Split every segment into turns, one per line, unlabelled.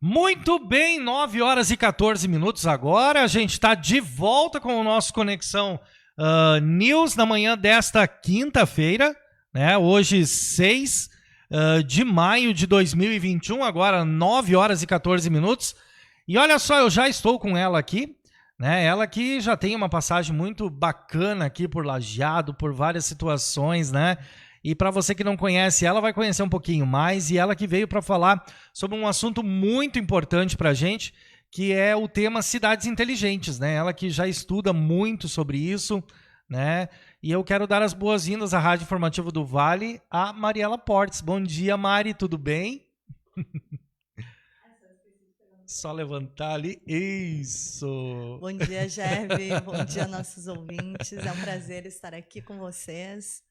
Muito bem, 9 horas e 14 minutos agora. A gente está de volta com o nosso Conexão News na manhã desta quinta-feira, né? Hoje, 6 de maio de 2021, agora 9 horas e 14 minutos. E olha só, eu já estou com ela aqui, né? Ela que já tem uma passagem muito bacana aqui por Lajeado, por várias situações, né? E para você que não conhece ela, vai conhecer um pouquinho mais. E ela que veio para falar sobre um assunto muito importante para a gente, que é o tema cidades inteligentes, né? Ela que já estuda muito sobre isso, né? E eu quero dar as boas-vindas à Rádio Informativo do Vale, a Mariela Portes. Bom dia, Mari, tudo bem? Só levantar ali. Isso!
Bom dia, Gerve. Bom dia, nossos ouvintes. É um prazer estar aqui com vocês.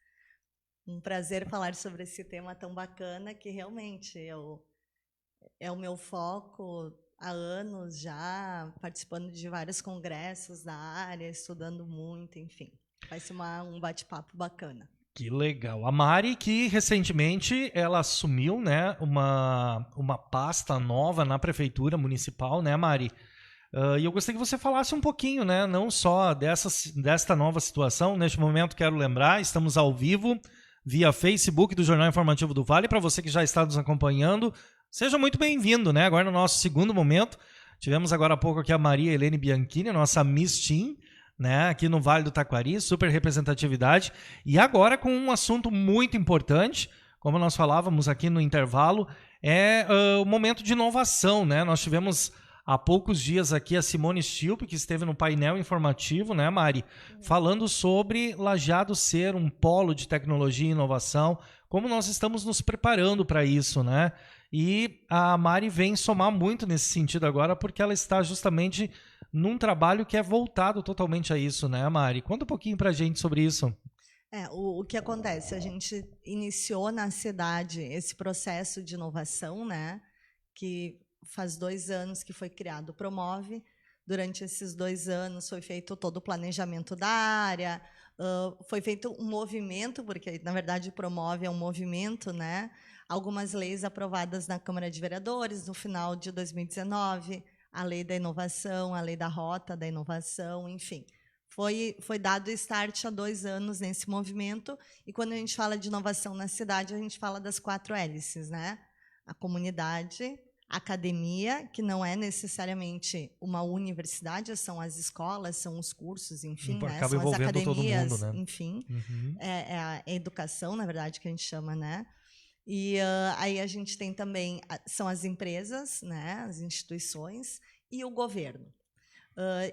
Um prazer falar sobre esse tema tão bacana que realmente é o meu foco há anos já, participando de vários congressos da área, estudando muito, enfim. Vai ser um bate-papo bacana.
Que legal. A Mari, que recentemente ela assumiu, né, uma pasta nova na prefeitura municipal, né, Mari? E eu gostaria que você falasse um pouquinho, né, não só desta nova situação. Neste momento, quero lembrar, estamos ao vivo via Facebook do Jornal Informativo do Vale. Para você que já está nos acompanhando, seja muito bem-vindo, né? Agora no nosso segundo momento, tivemos agora há pouco aqui a Maria Helene Bianchini, nossa Miss Team, né? Aqui no Vale do Taquari, super representatividade. E agora com um assunto muito importante, como nós falávamos aqui no intervalo, é o momento de inovação, né? Nós tivemos há poucos dias aqui a Simone Stilpe, que esteve no painel informativo, né, Mari? Falando sobre Lajeado ser um polo de tecnologia e inovação, como nós estamos nos preparando para isso, né? E a Mari vem somar muito nesse sentido agora, porque ela está justamente num trabalho que é voltado totalmente a isso, né, Mari? Conta um pouquinho para a gente sobre isso.
O que acontece? A gente iniciou na cidade esse processo de inovação, né? Que faz 2 anos que foi criado o Promove. Durante esses 2 anos foi feito todo o planejamento da área, foi feito um movimento, porque, na verdade, o Promove é um movimento, né? Algumas leis aprovadas na Câmara de Vereadores no final de 2019, a Lei da Inovação, a Lei da Rota da Inovação, enfim. Foi dado start há 2 anos nesse movimento, e quando a gente fala de inovação na cidade, a gente fala das 4 hélices, né? A comunidade, a academia, que não é necessariamente uma universidade, são as escolas, são os cursos, enfim, né?
Acaba
São as academias,
todo mundo, né?
enfim. É a educação, na verdade, que a gente chama, né? E aí a gente tem também, são as empresas, né? As instituições e o governo.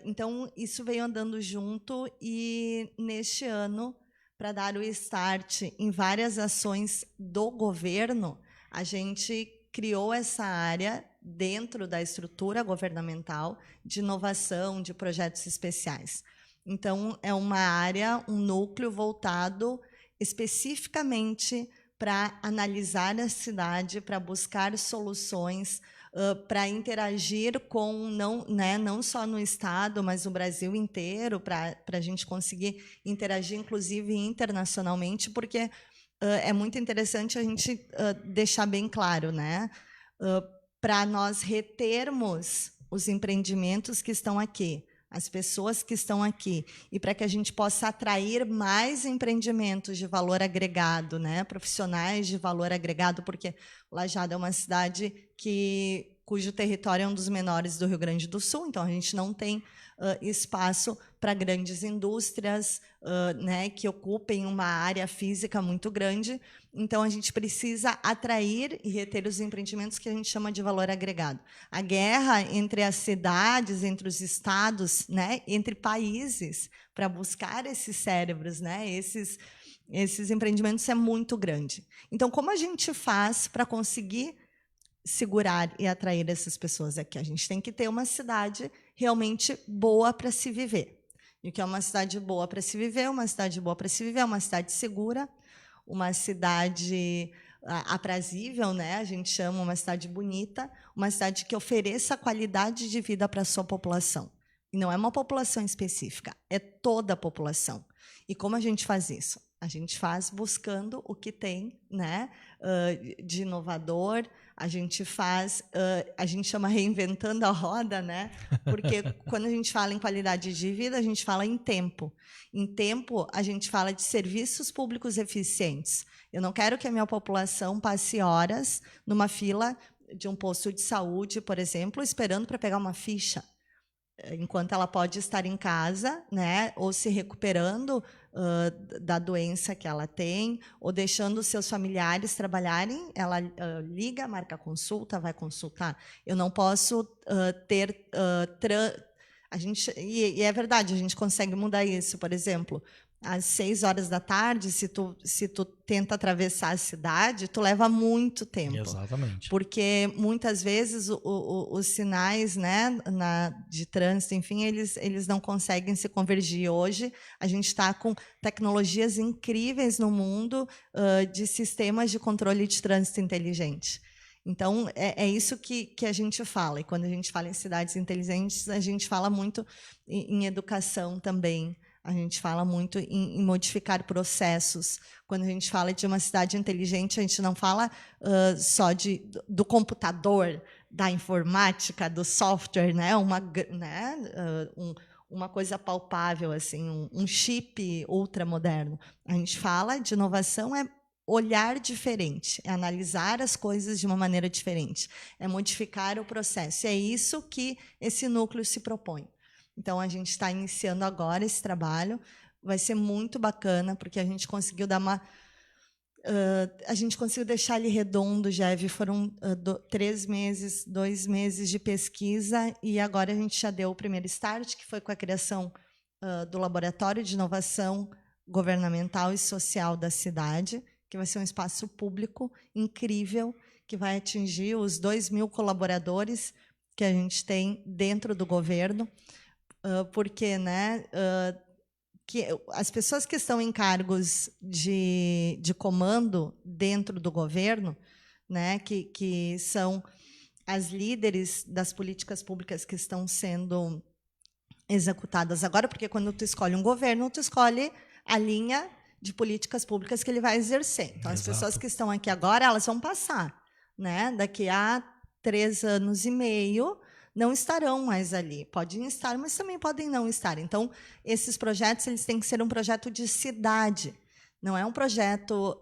Então, isso veio andando junto, e neste ano, para dar o start em várias ações do governo, a gente criou essa área dentro da estrutura governamental de inovação, de projetos especiais. Então, é uma área, um núcleo voltado especificamente para analisar a cidade, para buscar soluções, para interagir com, não só no Estado, mas no Brasil inteiro, para a gente conseguir interagir, inclusive, internacionalmente, porque é muito interessante a gente deixar bem claro, né? Para nós retermos os empreendimentos que estão aqui, as pessoas que estão aqui, e para que a gente possa atrair mais empreendimentos de valor agregado, né? Profissionais de valor agregado, porque Lajeado é uma cidade cujo território é um dos menores do Rio Grande do Sul, então a gente não tem espaço para grandes indústrias, né, que ocupem uma área física muito grande. Então, a gente precisa atrair e reter os empreendimentos que a gente chama de valor agregado. A guerra entre as cidades, entre os estados, né, entre países, para buscar esses cérebros, né, esses empreendimentos é muito grande. Então, como a gente faz para conseguir segurar e atrair essas pessoas aqui? A gente tem que ter uma cidade realmente boa para se viver. E o que é uma cidade boa para se viver? Uma cidade boa para se viver é uma cidade segura, uma cidade aprazível, né? A gente chama uma cidade bonita, uma cidade que ofereça qualidade de vida para a sua população. E não é uma população específica, é toda a população. E como a gente faz isso? A gente faz buscando o que tem, né, de inovador, a gente faz, a gente chama reinventando a roda, né? Porque quando a gente fala em qualidade de vida, a gente fala em tempo. Em tempo, a gente fala de serviços públicos eficientes. Eu não quero que a minha população passe horas numa fila de um posto de saúde, por exemplo, esperando para pegar uma ficha, enquanto ela pode estar em casa, né, ou se recuperando da doença que ela tem, ou deixando seus familiares trabalharem, ela liga, marca consulta, vai consultar. Eu não posso ter a gente, e é verdade, a gente consegue mudar isso. Por exemplo, às 6 horas da tarde, se tu tenta atravessar a cidade, tu leva muito tempo.
Exatamente.
Porque muitas vezes os sinais, né, de trânsito, enfim, eles não conseguem se convergir. Hoje a gente está com tecnologias incríveis no mundo de sistemas de controle de trânsito inteligente. Então, é isso que a gente fala. E quando a gente fala em cidades inteligentes, a gente fala muito em educação também. A gente fala muito em modificar processos. Quando a gente fala de uma cidade inteligente, a gente não fala só do computador, da informática, do software, né? Uma coisa palpável, assim, um chip ultramoderno. A gente fala de inovação, olhar diferente, é analisar as coisas de uma maneira diferente, é modificar o processo. É isso que esse núcleo se propõe. Então, a gente está iniciando agora esse trabalho. Vai ser muito bacana, porque a gente conseguiu dar uma... a gente conseguiu deixar ele redondo, Jev. Foram 3 meses, 2 meses de pesquisa, e agora a gente já deu o primeiro start, que foi com a criação do Laboratório de Inovação Governamental e Social da cidade, que vai ser um espaço público incrível, que vai atingir os 2.000 colaboradores que a gente tem dentro do governo, porque, né, que as pessoas que estão em cargos de comando dentro do governo, né, que são as líderes das políticas públicas que estão sendo executadas agora, porque quando tu escolhe um governo, tu escolhe a linha de políticas públicas que ele vai exercer. Então, as pessoas que estão aqui agora, elas vão passar, né? Daqui a 3 anos e meio, não estarão mais ali. Podem estar, mas também podem não estar. Então, esses projetos eles têm que ser um projeto de cidade. Não é um projeto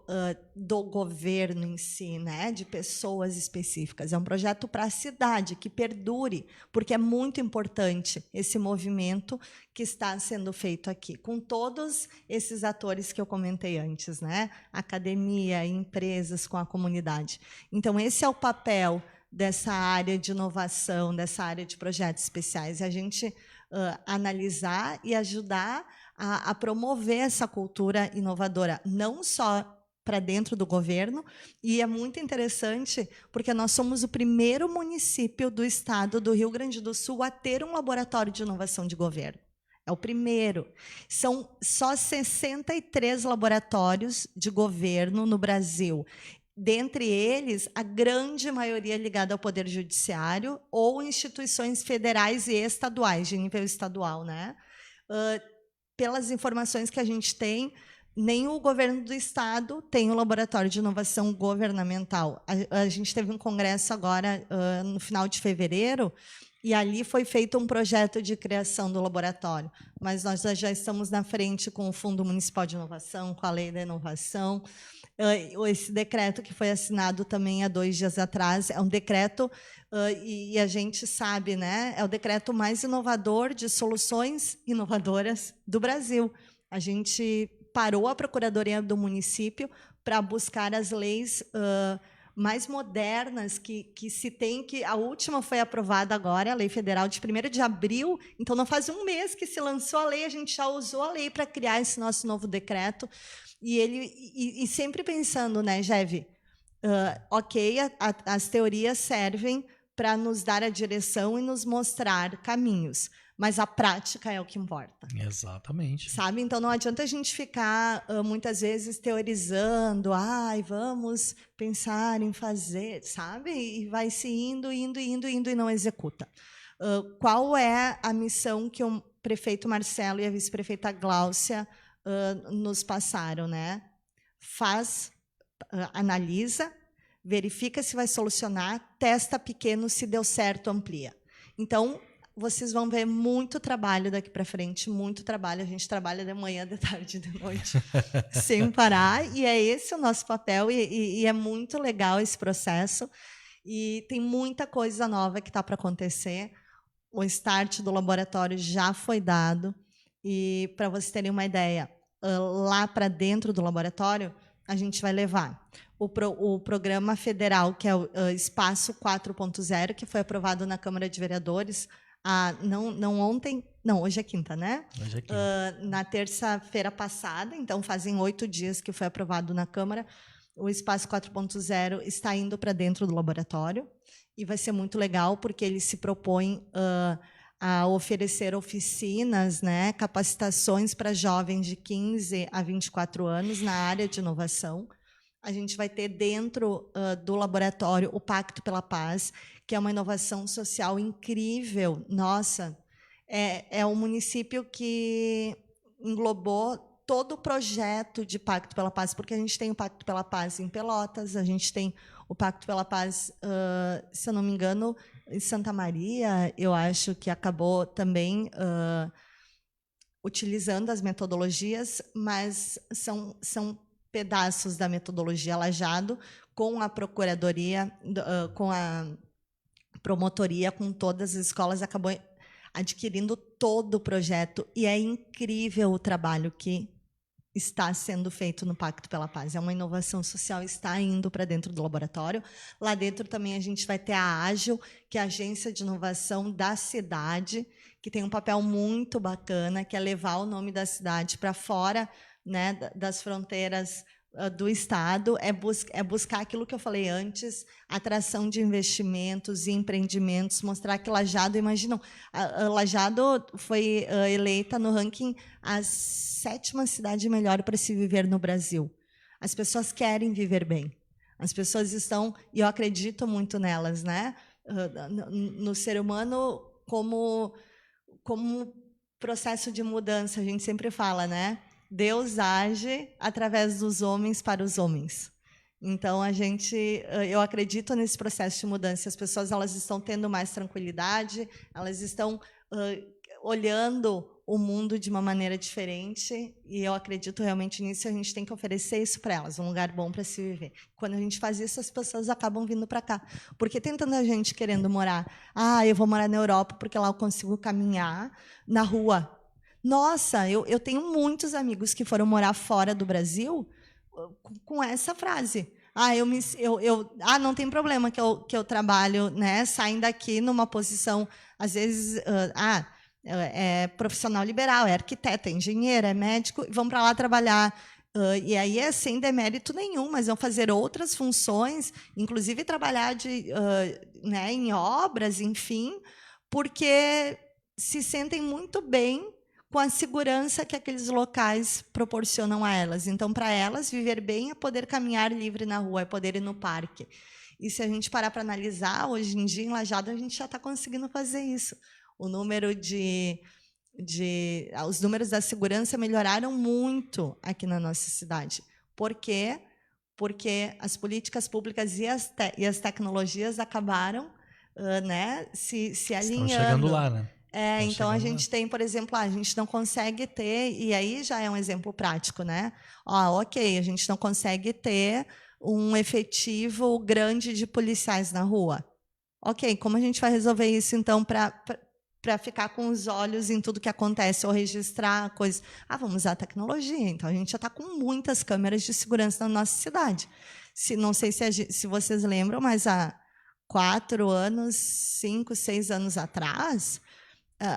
do governo em si, né, de pessoas específicas. É um projeto para a cidade, que perdure, porque é muito importante esse movimento que está sendo feito aqui, com todos esses atores que eu comentei antes, né? Academia, empresas, com a comunidade. Então, esse é o papel dessa área de inovação, dessa área de projetos especiais, é a gente analisar e ajudar a promover essa cultura inovadora, não só para dentro do governo, e é muito interessante, porque nós somos o primeiro município do estado do Rio Grande do Sul a ter um laboratório de inovação de governo. É o primeiro. São só 63 laboratórios de governo no Brasil. Dentre eles, a grande maioria ligada ao Poder Judiciário ou instituições federais e estaduais, de nível estadual, né? Pelas informações que a gente tem, nem o governo do estado tem um laboratório de inovação governamental. A gente teve um congresso agora, no final de fevereiro, e ali foi feito um projeto de criação do laboratório. Mas nós já estamos na frente com o Fundo Municipal de Inovação, com a Lei da Inovação. Esse decreto que foi assinado também há 2 dias atrás, é um decreto, e a gente sabe, né, é o decreto mais inovador de soluções inovadoras do Brasil. A gente parou a Procuradoria do Município para buscar as leis mais modernas que se tem, que a última foi aprovada agora, a Lei Federal de 1º de abril, então não faz um mês que se lançou a lei, a gente já usou a lei para criar esse nosso novo decreto, e sempre pensando, né, Jev, ok, as teorias servem para nos dar a direção e nos mostrar caminhos, mas a prática é o que importa.
Exatamente.
Sabe? Então, não adianta a gente ficar, muitas vezes, teorizando, vamos pensar em fazer, sabe? E vai se indo e não executa. Qual é a missão que o prefeito Marcelo e a vice-prefeita Gláucia nos passaram, né? Faz analisa, verifica se vai solucionar, testa pequeno, se deu certo, amplia. Então, vocês vão ver muito trabalho daqui para frente, muito trabalho. A gente trabalha de manhã, de tarde, de noite, sem parar. E é esse o nosso papel, e é muito legal esse processo. E tem muita coisa nova que está para acontecer. O start do laboratório já foi dado. E, para vocês terem uma ideia, lá para dentro do laboratório, a gente vai levar o programa federal, que é o Espaço 4.0, que foi aprovado na Câmara de Vereadores, não ontem, não, hoje é quinta, né?
Hoje é quinta.
Na terça-feira passada, então fazem 8 dias que foi aprovado na Câmara. O Espaço 4.0 está indo para dentro do laboratório, e vai ser muito legal, porque ele se propõe a oferecer oficinas, né, capacitações para jovens de 15 a 24 anos na área de inovação. A gente vai ter dentro do laboratório o Pacto pela Paz, que é uma inovação social incrível. Nossa, é um município que englobou todo o projeto de Pacto pela Paz, porque a gente tem o Pacto pela Paz em Pelotas, a gente tem o Pacto pela Paz, se eu não me engano, em Santa Maria, eu acho que acabou também utilizando as metodologias, mas são pedaços da metodologia Lajado, com a procuradoria, com a promotoria, com todas as escolas, acabou adquirindo todo o projeto, e é incrível o trabalho que está sendo feito no Pacto pela Paz. É uma inovação social, está indo para dentro do laboratório. Lá dentro também a gente vai ter a Ágil, que é a agência de inovação da cidade, que tem um papel muito bacana, que é levar o nome da cidade para fora, né, das fronteiras do Estado, é buscar aquilo que eu falei antes, atração de investimentos e empreendimentos, mostrar que Lajado, imaginam, Lajado foi eleita no ranking a 7ª cidade melhor para se viver no Brasil. As pessoas querem viver bem. As pessoas estão, e eu acredito muito nelas, né? No ser humano como processo de mudança, a gente sempre fala, né? Deus age através dos homens para os homens. Então, eu acredito nesse processo de mudança. As pessoas elas estão tendo mais tranquilidade, elas estão olhando o mundo de uma maneira diferente, e eu acredito realmente nisso. A gente tem que oferecer isso para elas, um lugar bom para se viver. Quando a gente faz isso, as pessoas acabam vindo para cá. Porque tem tanta gente querendo morar. Eu vou morar na Europa porque lá eu consigo caminhar na rua. Nossa, eu tenho muitos amigos que foram morar fora do Brasil com essa frase. Não tem problema que eu trabalho, né, saindo daqui numa posição, às vezes, é profissional liberal, é arquiteto, é engenheiro, é médico, e vão para lá trabalhar. E aí é sem demérito nenhum, mas vão fazer outras funções, inclusive trabalhar né, em obras, enfim, porque se sentem muito bem com a segurança que aqueles locais proporcionam a elas. Então, para elas, viver bem é poder caminhar livre na rua, é poder ir no parque. E se a gente parar para analisar, hoje em dia, em Lajado, a gente já está conseguindo fazer isso. O número os números da segurança melhoraram muito aqui na nossa cidade. Por quê? Porque as políticas públicas e as tecnologias acabaram né, se alinhando.
Estão chegando lá, né?
Então a gente tem, por exemplo, a gente não consegue ter, e aí já é um exemplo prático, né? Ok, a gente não consegue ter um efetivo grande de policiais na rua. Ok, como a gente vai resolver isso, então, para ficar com os olhos em tudo que acontece, ou registrar coisas? Vamos usar a tecnologia. Então, a gente já está com muitas câmeras de segurança na nossa cidade. Não sei se vocês lembram, mas há 4 anos, 5, 6 anos atrás,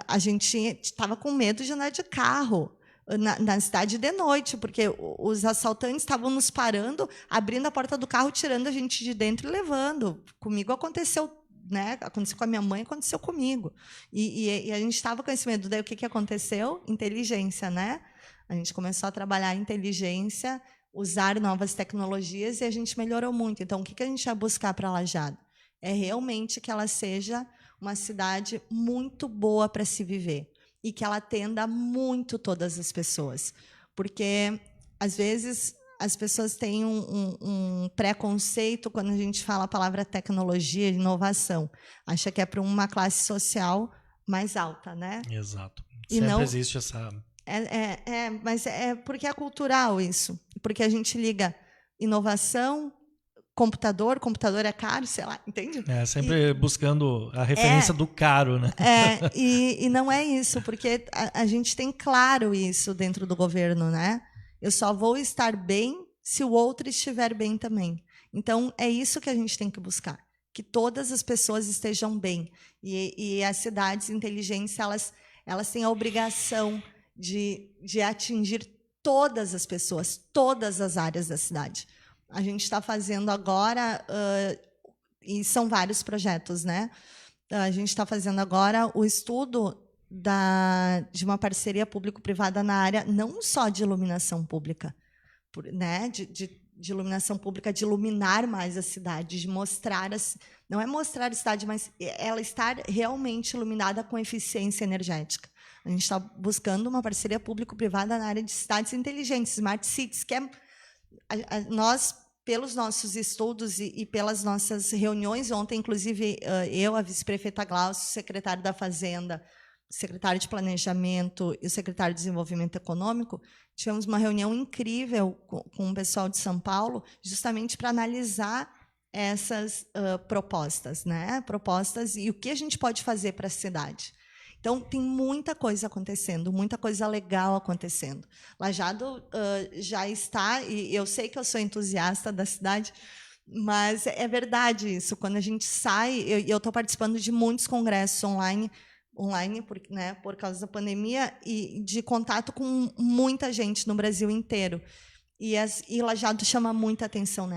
a gente estava com medo de andar de carro na cidade de noite, porque os assaltantes estavam nos parando, abrindo a porta do carro, tirando a gente de dentro e levando. Comigo aconteceu, né? Aconteceu com a minha mãe, aconteceu comigo. E a gente estava com esse medo. Daí o que aconteceu? Inteligência, né? A gente começou a trabalhar a inteligência, usar novas tecnologias, e a gente melhorou muito. Então, o que a gente vai buscar para Lajado? É realmente que ela seja uma cidade muito boa para se viver, e que ela atenda muito todas as pessoas. Porque, às vezes, as pessoas têm um preconceito quando a gente fala a palavra tecnologia e inovação. Acha que é para uma classe social mais alta, né?
Exato.
E
Sempre
não,
existe essa...
mas é porque é cultural isso. Porque a gente liga inovação, computador é caro, sei lá, entende?
Sempre buscando a referência do caro, né?
E não é isso, porque a gente tem claro isso dentro do governo, né? Eu só vou estar bem se o outro estiver bem também. Então, é isso que a gente tem que buscar, que todas as pessoas estejam bem. E as cidades inteligentes, elas têm a obrigação de atingir todas as pessoas, todas as áreas da cidade. A gente está fazendo agora, e são vários projetos, né? A gente está fazendo agora o estudo de uma parceria público-privada na área não só de iluminação pública, né? De iluminação pública, de iluminar mais a cidade, de mostrar, não é mostrar a cidade, mas ela estar realmente iluminada com eficiência energética. A gente está buscando uma parceria público-privada na área de cidades inteligentes, smart cities, que nós, pelos nossos estudos e pelas nossas reuniões, ontem, inclusive, eu, a vice-prefeita Glaucio, o secretário da Fazenda, o secretário de Planejamento e o secretário de Desenvolvimento Econômico, tivemos uma reunião incrível com o pessoal de São Paulo, justamente para analisar essas propostas, né? Propostas e o que a gente pode fazer para a cidade. Então, tem muita coisa acontecendo, muita coisa legal acontecendo. Lajeado já está, e eu sei que eu sou entusiasta da cidade, mas é verdade isso. Quando a gente sai, eu estou participando de muitos congressos online por causa da pandemia, e de contato com muita gente no Brasil inteiro. E Lajeado chama muita atenção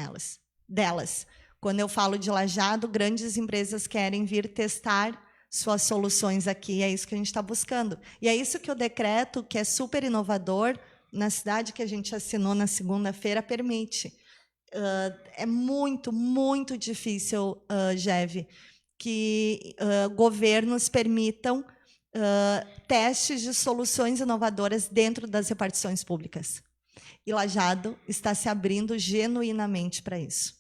delas. Quando eu falo de Lajeado, grandes empresas querem vir testar suas soluções aqui, é isso que a gente está buscando. E é isso que o decreto, que é super inovador, na cidade que a gente assinou na segunda-feira, permite. É muito, muito difícil, Geve, que governos permitam testes de soluções inovadoras dentro das repartições públicas. E Lajeado está se abrindo genuinamente para isso,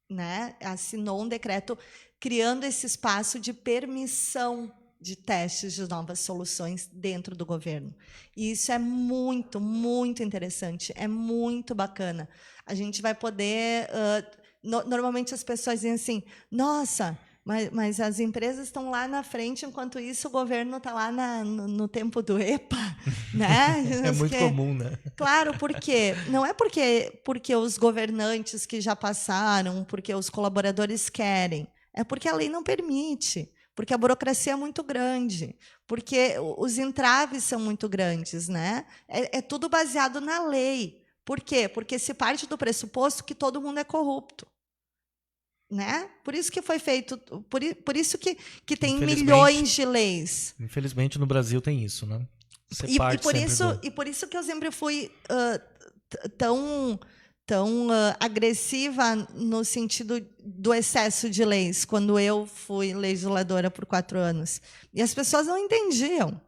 né? Assinou um decreto criando esse espaço de permissão de testes de novas soluções dentro do governo. E isso é muito, muito interessante, é muito bacana. A gente vai poder... normalmente as pessoas dizem assim, nossa, mas as empresas estão lá na frente, enquanto isso o governo está lá no tempo do EPA. Né?
É muito comum, né?
Claro, por quê? Não é porque os governantes que já passaram, porque os colaboradores querem, é porque a lei não permite, porque a burocracia é muito grande, porque os entraves são muito grandes, né? É tudo baseado na lei. Por quê? Porque se parte do pressuposto que todo mundo é corrupto. Né? Por isso que foi feito, por isso que tem milhões de leis.
Infelizmente, no Brasil tem isso, né?
E por isso que eu sempre fui tão agressiva no sentido do excesso de leis, quando eu fui legisladora por 4 anos. E as pessoas não entendiam.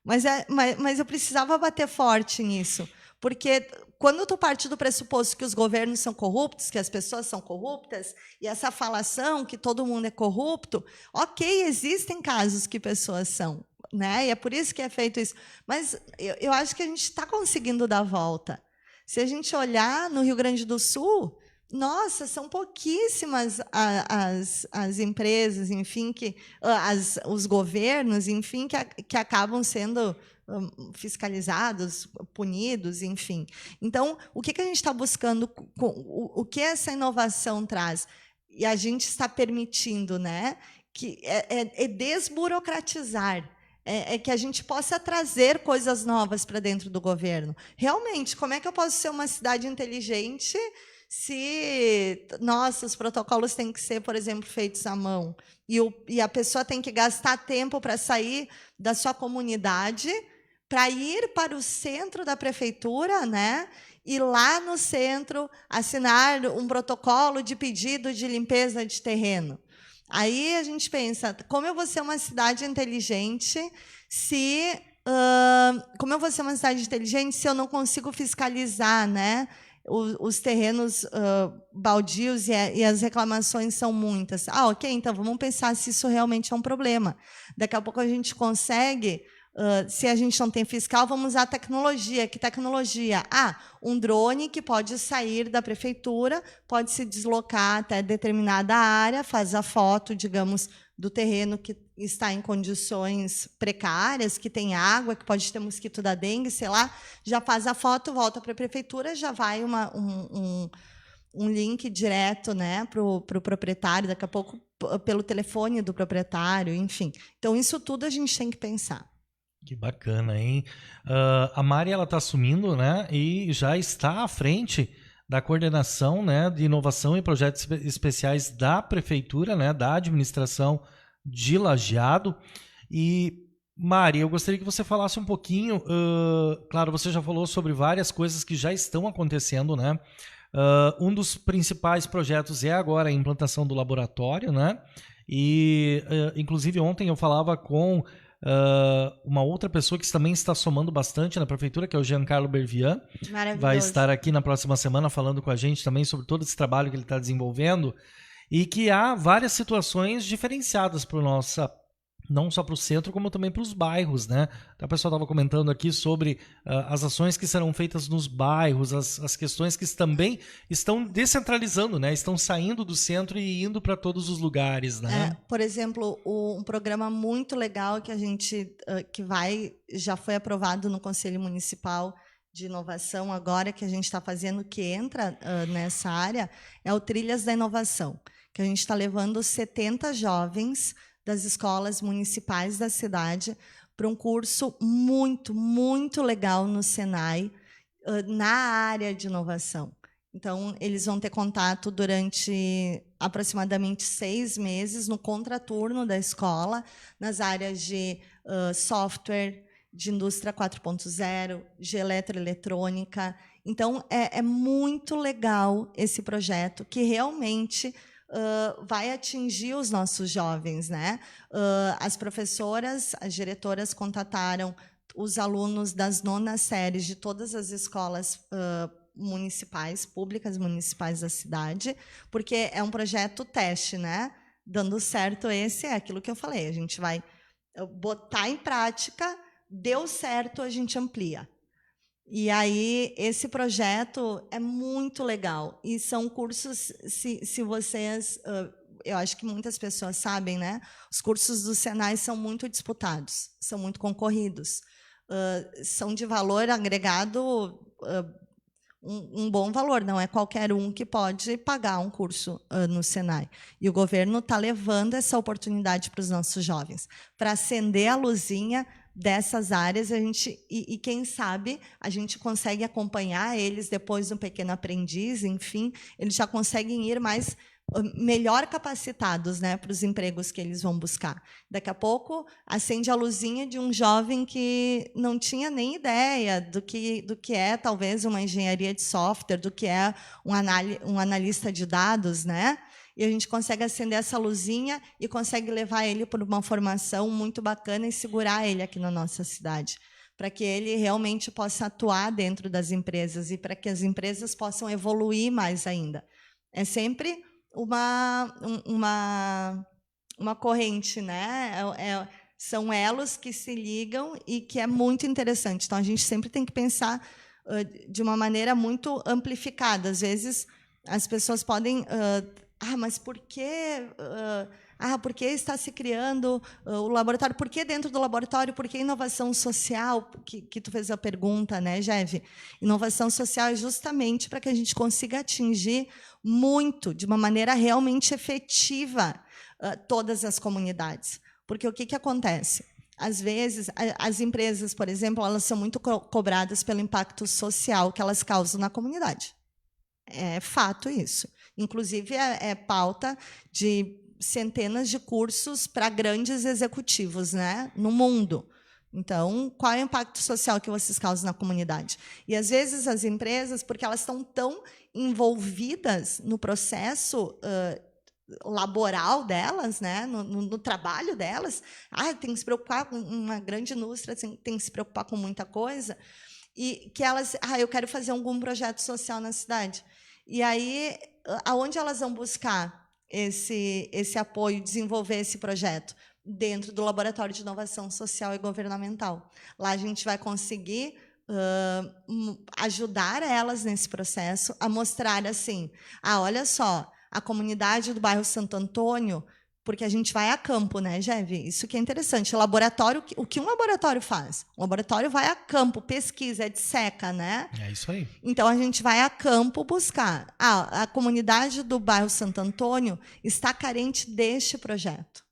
Mas eu precisava bater forte nisso, porque quando tu parte do pressuposto que os governos são corruptos, que as pessoas são corruptas, e essa falação que todo mundo é corrupto, ok, existem casos que pessoas são, né? E é por isso que é feito isso. Mas eu acho que a gente está conseguindo dar a volta. Se a gente olhar no Rio Grande do Sul, nossa, são pouquíssimas as empresas, enfim, os governos, enfim, que acabam sendo fiscalizados, punidos, enfim. Então, o que a gente está buscando, o que essa inovação traz? E a gente está permitindo, né, que é desburocratizar, que a gente possa trazer coisas novas para dentro do governo. Realmente, como é que eu posso ser uma cidade inteligente se os protocolos têm que ser, por exemplo, feitos à mão, e a pessoa tem que gastar tempo para sair da sua comunidade, para ir para o centro da prefeitura, né? E lá no centro assinar um protocolo de pedido de limpeza de terreno. Aí a gente pensa, como eu vou ser uma cidade inteligente se eu não consigo fiscalizar, né? os terrenos baldios e as reclamações são muitas. Ok, então vamos pensar se isso realmente é um problema. Daqui a pouco a gente consegue, se a gente não tem fiscal, vamos usar a tecnologia. Que tecnologia? Um drone que pode sair da prefeitura, pode se deslocar até determinada área, faz a foto, digamos, do terreno que está em condições precárias, que tem água, que pode ter mosquito da dengue, sei lá, já faz a foto, volta para a prefeitura, já vai um link direto, né, para o proprietário, daqui a pouco pelo telefone do proprietário, enfim. Então, isso tudo a gente tem que pensar.
Que bacana, hein? A Mari, ela está assumindo, né, e já está à frente da coordenação, né, de inovação e projetos especiais da prefeitura, né, da administração de Lajeado. E, Mari, eu gostaria que você falasse um pouquinho, claro, você já falou sobre várias coisas que já estão acontecendo, né? Um dos principais projetos é agora a implantação do laboratório, né? E, inclusive, ontem eu falava com uma outra pessoa que também está somando bastante na prefeitura, que é o Giancarlo Bervian. Vai estar aqui na próxima semana falando com a gente também sobre todo esse trabalho que ele está desenvolvendo, e que há várias situações diferenciadas para o nosso, não só para o centro, como também para os bairros, né? Então, a pessoa estava comentando aqui sobre as ações que serão feitas nos bairros, as questões que também estão descentralizando, né? Estão saindo do centro e indo para todos os lugares, né?
Por exemplo, um programa muito legal que a gente já foi aprovado no Conselho Municipal de Inovação agora, que a gente está fazendo, que entra nessa área, é o Trilhas da Inovação, que a gente está levando 70 jovens das escolas municipais da cidade para um curso muito, muito legal no Senai, na área de inovação. Então, eles vão ter contato durante aproximadamente 6 meses no contraturno da escola, nas áreas de software, de indústria 4.0, de eletroeletrônica. Então, é muito legal esse projeto, que realmente vai atingir os nossos jovens, né? As professoras, as diretoras contataram os alunos das 9ª séries de todas as escolas municipais, públicas municipais da cidade, porque é um projeto teste, né? Dando certo, esse é aquilo que eu falei, a gente vai botar em prática, deu certo, a gente amplia. E aí, esse projeto é muito legal. E são cursos, se vocês... eu acho que muitas pessoas sabem, né? Os cursos do Senai são muito disputados, são muito concorridos. São de valor agregado, um bom valor. Não é qualquer um que pode pagar um curso no Senai. E o governo está levando essa oportunidade para os nossos jovens, para acender a luzinha dessas áreas, e quem sabe a gente consegue acompanhar eles depois do Pequeno Aprendiz, enfim, eles já conseguem ir melhor capacitados, né, para os empregos que eles vão buscar. Daqui a pouco acende a luzinha de um jovem que não tinha nem ideia do que é talvez uma engenharia de software, do que é um analista de dados, né? E a gente consegue acender essa luzinha e consegue levar ele por uma formação muito bacana e segurar ele aqui na nossa cidade, para que ele realmente possa atuar dentro das empresas e para que as empresas possam evoluir mais ainda. É sempre uma corrente, né? São elos que se ligam e que é muito interessante. Então, a gente sempre tem que pensar de uma maneira muito amplificada. Às vezes, as pessoas podem... mas por que... por que está se criando o laboratório? Por que dentro do laboratório? Por que inovação social? Que tu fez a pergunta, né, Jeff? Inovação social é justamente para que a gente consiga atingir muito, de uma maneira realmente efetiva, todas as comunidades. Porque o que acontece? Às vezes, as empresas, por exemplo, elas são muito cobradas pelo impacto social que elas causam na comunidade. É fato isso. Inclusive, é pauta de centenas de cursos para grandes executivos, né, no mundo. Então, qual é o impacto social que vocês causam na comunidade? E, às vezes, as empresas, porque elas estão tão envolvidas no processo laboral delas, né, no trabalho delas, tem que se preocupar com uma grande indústria, tem que se preocupar com muita coisa, e que elas, eu quero fazer algum projeto social na cidade. E aí, aonde elas vão buscar esse apoio, desenvolver esse projeto? Dentro do Laboratório de Inovação Social e Governamental. Lá a gente vai conseguir ajudar elas nesse processo, a mostrar assim, olha só, a comunidade do bairro Santo Antônio, porque a gente vai a campo, né, Geve? Isso que é interessante. O laboratório, o que um laboratório faz? O laboratório vai a campo, pesquisa, disseca, né?
É isso aí.
Então, a gente vai a campo buscar. A comunidade do bairro Santo Antônio está carente deste projeto.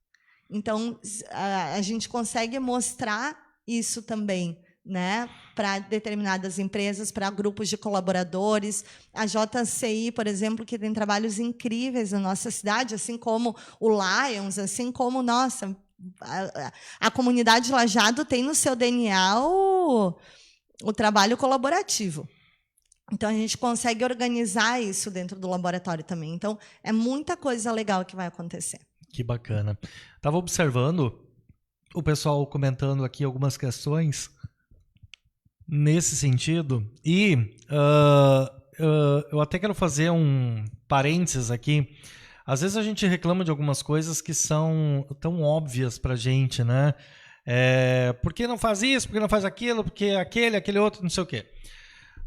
Então, a gente consegue mostrar isso também, né, para determinadas empresas, para grupos de colaboradores. A JCI, por exemplo, que tem trabalhos incríveis na nossa cidade, assim como o Lions, assim como, nossa, a comunidade Lajado tem no seu DNA o trabalho colaborativo. Então, a gente consegue organizar isso dentro do laboratório também. Então, é muita coisa legal que vai acontecer.
Que bacana. Estava observando o pessoal comentando aqui algumas questões nesse sentido e eu até quero fazer um parênteses aqui. Às vezes a gente reclama de algumas coisas que são tão óbvias pra gente, né? Por que não faz isso? Por que não faz aquilo? Porque aquele outro, não sei o quê.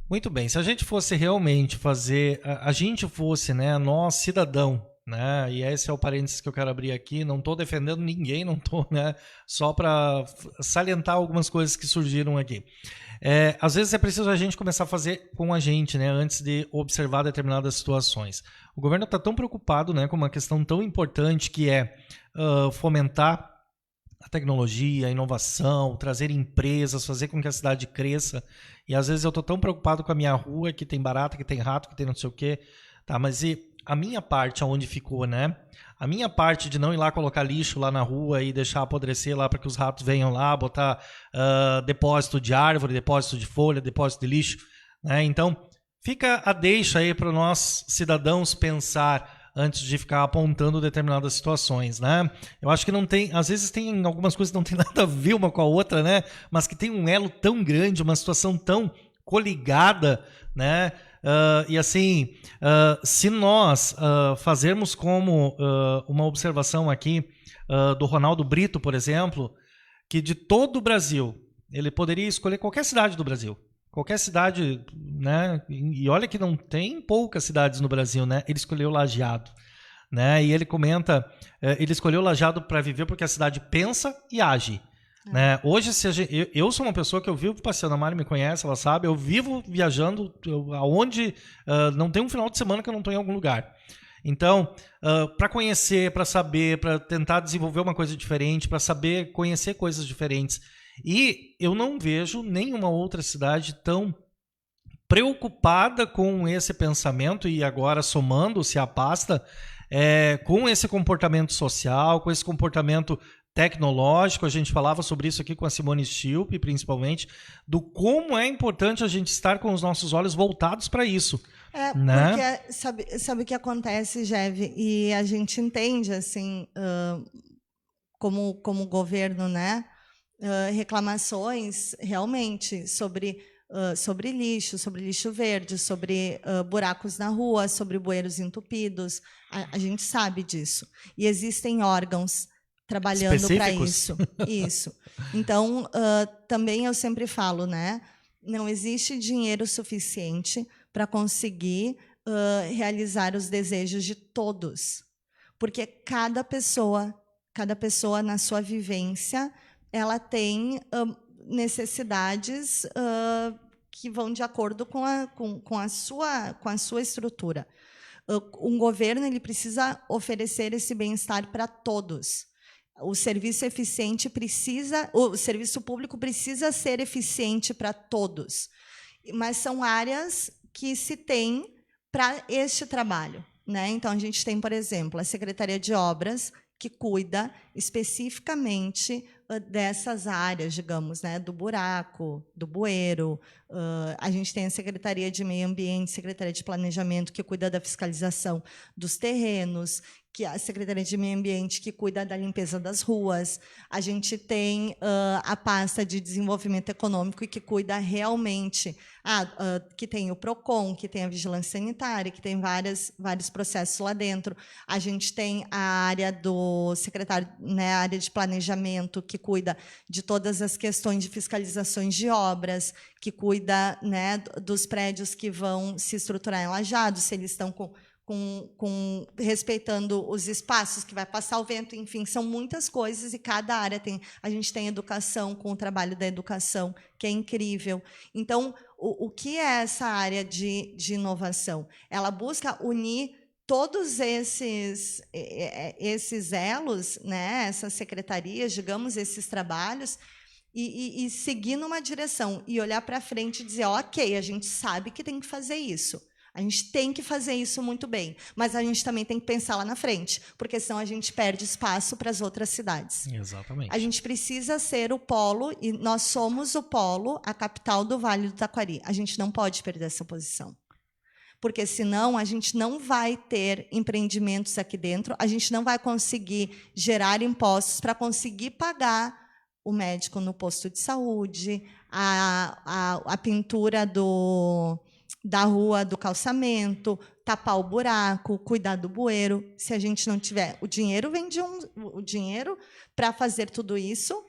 Muito bem, se a gente fosse realmente fazer, a gente fosse, né, nós cidadão, né, e esse é o parênteses que eu quero abrir aqui, não estou defendendo ninguém, não estou, né, só para salientar algumas coisas que surgiram aqui. Às vezes é preciso a gente começar a fazer com a gente, né, antes de observar determinadas situações. O governo está tão preocupado, né, com uma questão tão importante que é fomentar a tecnologia, a inovação, trazer empresas, fazer com que a cidade cresça. E às vezes eu estou tão preocupado com a minha rua, que tem barata, que tem rato, que tem não sei o quê. Tá, mas e a minha parte aonde ficou, né? A minha parte de não ir lá colocar lixo lá na rua e deixar apodrecer lá para que os ratos venham lá, botar depósito de árvore, depósito de folha, depósito de lixo, né? Então, fica a deixa aí para nós cidadãos pensar antes de ficar apontando determinadas situações, né? Eu acho que não tem, às vezes tem algumas coisas que não tem nada a ver uma com a outra, né? Mas que tem um elo tão grande, uma situação tão coligada, né? E assim, se nós fazermos como uma observação aqui do Ronaldo Brito, por exemplo, que de todo o Brasil, ele poderia escolher qualquer cidade do Brasil. Qualquer cidade, né? E olha que não tem poucas cidades no Brasil, né? Ele escolheu Lajeado, né? E ele comenta, ele escolheu Lajeado para viver porque a cidade pensa e age, né? Hoje, eu sou uma pessoa que eu vivo passeando, a Mari me conhece, ela sabe, eu vivo viajando aonde não tem um final de semana que eu não estou em algum lugar. Então, para conhecer, para saber, para tentar desenvolver uma coisa diferente, para saber conhecer coisas diferentes. E eu não vejo nenhuma outra cidade tão preocupada com esse pensamento e agora somando-se à pasta com esse comportamento social, com esse comportamento tecnológico. A gente falava sobre isso aqui com a Simone Schilp, principalmente, do como é importante a gente estar com os nossos olhos voltados para isso. Né?
Porque sabe o que acontece, Geve? E a gente entende, assim, como governo, né? Reclamações realmente sobre lixo verde, sobre buracos na rua, sobre bueiros entupidos. A gente sabe disso. E existem órgãos trabalhando para isso. Isso. Então, também eu sempre falo, né? Não existe dinheiro suficiente para conseguir realizar os desejos de todos. Porque cada pessoa na sua vivência, ela tem necessidades que vão de acordo com a sua estrutura. Um governo ele precisa oferecer esse bem-estar para todos. O serviço público precisa ser eficiente para todos. Mas são áreas que se tem para este trabalho, né? Então, a gente tem, por exemplo, a Secretaria de Obras, que cuida especificamente dessas áreas, digamos, né, do buraco, do bueiro, A gente tem a Secretaria de Meio Ambiente, Secretaria de Planejamento, que cuida da fiscalização dos terrenos, que a Secretaria de Meio Ambiente, que cuida da limpeza das ruas. A gente tem a pasta de Desenvolvimento Econômico, que cuida realmente, que tem o PROCON, que tem a Vigilância Sanitária, que tem vários processos lá dentro. A gente tem a área do secretário, né, a área de planejamento, que cuida de todas as questões de fiscalizações de obras, que cuida, né, dos prédios que vão se estruturar em lajados, se eles estão respeitando os espaços que vai passar o vento, enfim, são muitas coisas e cada área tem. A gente tem educação, com o trabalho da educação, que é incrível. Então, o que é essa área de inovação? Ela busca unir todos esses elos, né, essas secretarias, digamos, esses trabalhos, e seguir numa direção, e olhar para frente e dizer, ok, a gente sabe que tem que fazer isso. A gente tem que fazer isso muito bem, mas a gente também tem que pensar lá na frente, porque senão a gente perde espaço para as outras cidades.
Exatamente.
A gente precisa ser o polo, e nós somos o polo, a capital do Vale do Taquari. A gente não pode perder essa posição, porque senão a gente não vai ter empreendimentos aqui dentro, a gente não vai conseguir gerar impostos para conseguir pagar o médico no posto de saúde, a pintura da rua, do calçamento, tapar o buraco, cuidar do bueiro. Se a gente não tiver o dinheiro, o dinheiro para fazer tudo isso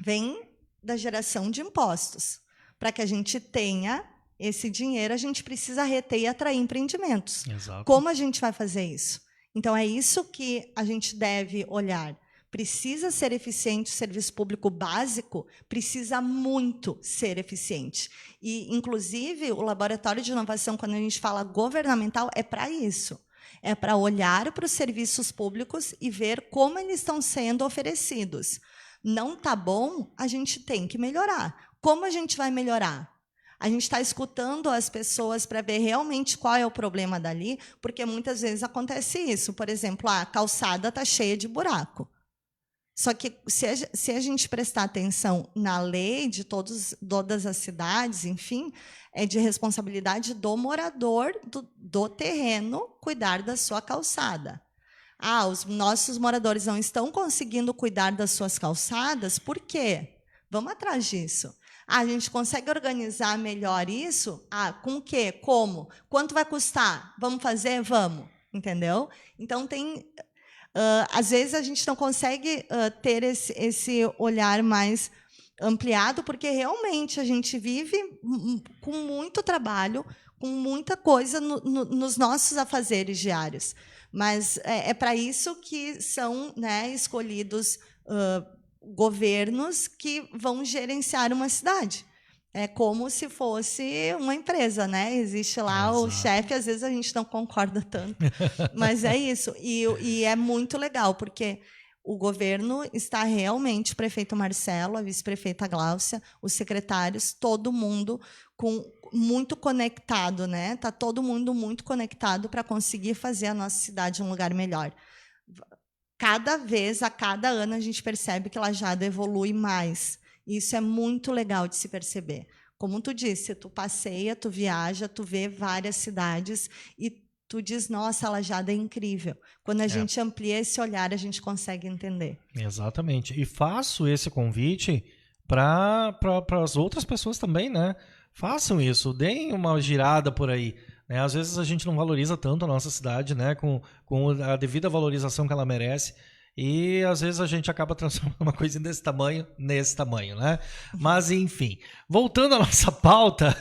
vem da geração de impostos. Para que a gente tenha esse dinheiro, a gente precisa reter e atrair empreendimentos.
Exato.
Como a gente vai fazer isso? Então, é isso que a gente deve olhar. Precisa ser eficiente, o serviço público básico precisa muito ser eficiente. E, inclusive, o Laboratório de Inovação, quando a gente fala governamental, é para isso. É para olhar para os serviços públicos e ver como eles estão sendo oferecidos. Não está bom, a gente tem que melhorar. Como a gente vai melhorar? A gente está escutando as pessoas para ver realmente qual é o problema dali, porque muitas vezes acontece isso. Por exemplo, a calçada está cheia de buraco. Só que, se a gente prestar atenção na lei de todas as cidades, enfim, é de responsabilidade do morador do terreno cuidar da sua calçada. Os nossos moradores não estão conseguindo cuidar das suas calçadas, por quê? Vamos atrás disso. A gente consegue organizar melhor isso? Com o quê? Como? Quanto vai custar? Vamos fazer? Vamos. Entendeu? Então, às vezes a gente não consegue ter esse olhar mais ampliado, porque realmente a gente vive com muito trabalho, com muita coisa nos nossos afazeres diários. Mas é para isso que são, né, escolhidos governos que vão gerenciar uma cidade. É como se fosse uma empresa, né? Existe lá o chefe, às vezes a gente não concorda tanto, mas é isso. E é muito legal, porque o governo está realmente, o prefeito Marcelo, a vice-prefeita Gláucia, os secretários, todo mundo muito conectado, né? Está todo mundo muito conectado para conseguir fazer a nossa cidade um lugar melhor. Cada vez, a cada ano, a gente percebe que Lajeado evolui mais. Isso é muito legal de se perceber. Como tu disse, tu passeia, tu viaja, tu vê várias cidades e tu diz, nossa, Lajeado é incrível. Quando a gente amplia esse olhar, a gente consegue entender.
Exatamente. E faço esse convite para as outras pessoas também, né? Façam isso, deem uma girada por aí. Né? Às vezes a gente não valoriza tanto a nossa cidade, né? Com a devida valorização que ela merece. E, às vezes, a gente acaba transformando uma coisa nesse tamanho, né? Mas, enfim, voltando à nossa pauta,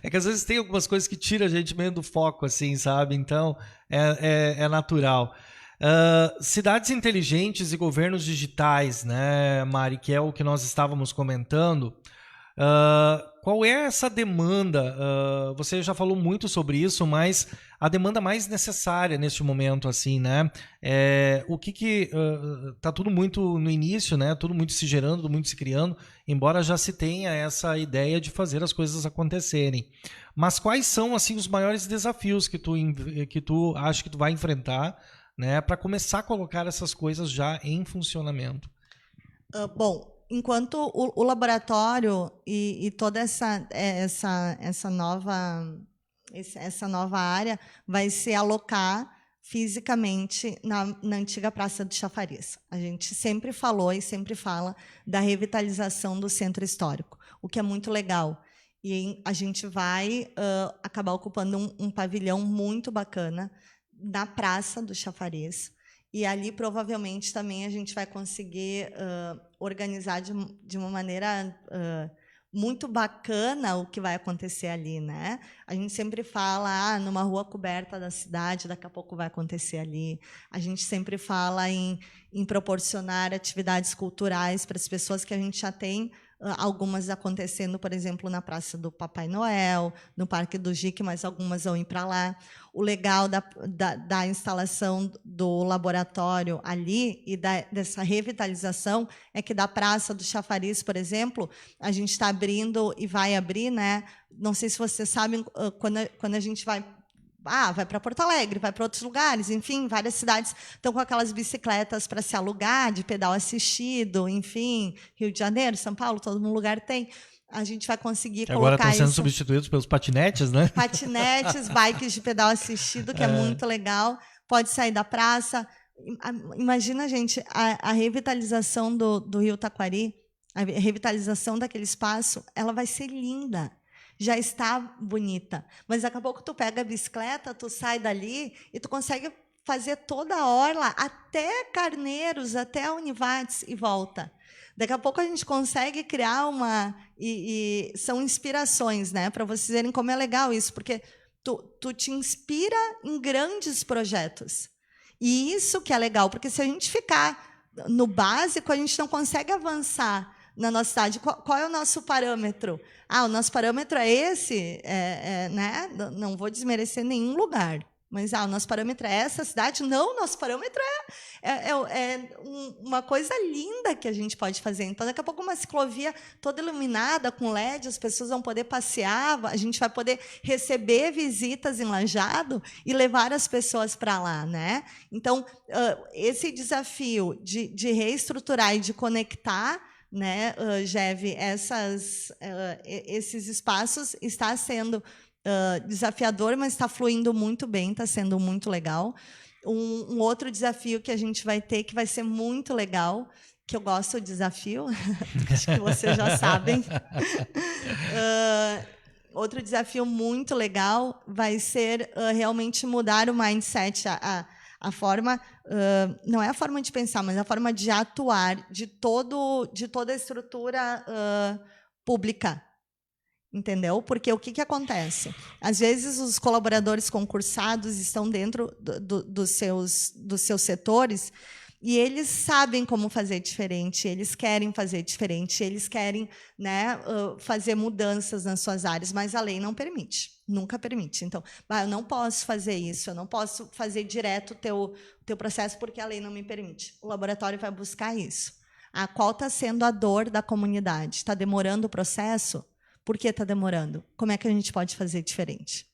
é que às vezes tem algumas coisas que tiram a gente meio do foco, assim, sabe? Então, é natural. Cidades inteligentes e governos digitais, né, Mari, que é o que nós estávamos comentando. Qual é essa demanda? Você já falou muito sobre isso, mas a demanda mais necessária neste momento, assim, né? Tá tudo muito no início, né? Tudo muito se gerando, tudo muito se criando, embora já se tenha essa ideia de fazer as coisas acontecerem. Mas quais são, assim, os maiores desafios que tu acha que tu vai enfrentar, né, para começar a colocar essas coisas já em funcionamento?
Bom, enquanto o laboratório e toda essa nova área vai se alocar fisicamente na antiga Praça do Chafariz. A gente sempre falou e sempre fala da revitalização do centro histórico, o que é muito legal. E a gente vai acabar ocupando um pavilhão muito bacana na Praça do Chafariz. E ali, provavelmente, também a gente vai conseguir organizar de uma maneira muito bacana o que vai acontecer ali, né? A gente sempre fala, numa rua coberta da cidade, daqui a pouco vai acontecer ali. A gente sempre fala em proporcionar atividades culturais para as pessoas, que a gente já tem algumas acontecendo, por exemplo, na Praça do Papai Noel, no Parque do Jique, mas algumas vão ir para lá. O legal da instalação do laboratório ali e dessa revitalização é que da Praça do Chafariz, por exemplo, a gente está abrindo e vai abrir, né? Não sei se vocês sabem, quando a gente vai para Porto Alegre, vai para outros lugares, enfim, várias cidades estão com aquelas bicicletas para se alugar, de pedal assistido, enfim, Rio de Janeiro, São Paulo, todo lugar tem. A gente vai conseguir
que
colocar
agora estão sendo substituídos pelos patinetes, né?
Patinetes, bikes de pedal assistido, que é muito legal. Pode sair da praça. Imagina, gente, a revitalização do Rio Taquari, a revitalização daquele espaço, ela vai ser linda. Já está bonita. Mas daqui a pouco tu pega a bicicleta, tu sai dali e tu consegue fazer toda a orla até Carneiros, até a Univates e volta. Daqui a pouco a gente consegue criar e são inspirações, né? Para vocês verem como é legal isso, porque tu te inspira em grandes projetos. E isso que é legal, porque se a gente ficar no básico, a gente não consegue avançar na nossa cidade. Qual é o nosso parâmetro? O nosso parâmetro é esse, né? Não vou desmerecer nenhum lugar, mas o nosso parâmetro é essa cidade. Não, o nosso parâmetro é uma coisa linda que a gente pode fazer. Então, daqui a pouco, uma ciclovia toda iluminada, com LED, as pessoas vão poder passear, a gente vai poder receber visitas em Lajeado e levar as pessoas para lá, né? Então, esse desafio de reestruturar e de conectar, né, Geve, esses espaços está sendo desafiador, mas está fluindo muito bem, está sendo muito legal. Um outro desafio que a gente vai ter, que vai ser muito legal, que eu gosto do desafio, acho que vocês já sabem. Outro desafio muito legal vai ser realmente mudar o mindset, a forma, não é a forma de pensar, mas a forma de atuar de toda a estrutura pública. Entendeu? Porque o que acontece? Às vezes, os colaboradores concursados estão dentro dos seus setores e eles sabem como fazer diferente, eles querem fazer diferente, eles querem, né, fazer mudanças nas suas áreas, mas a lei não permite, nunca permite. Então, eu não posso fazer isso, eu não posso fazer direto o teu processo porque a lei não me permite. O laboratório vai buscar isso. Qual está sendo a dor da comunidade? Está demorando o processo? Por que está demorando? Como é que a gente pode fazer diferente?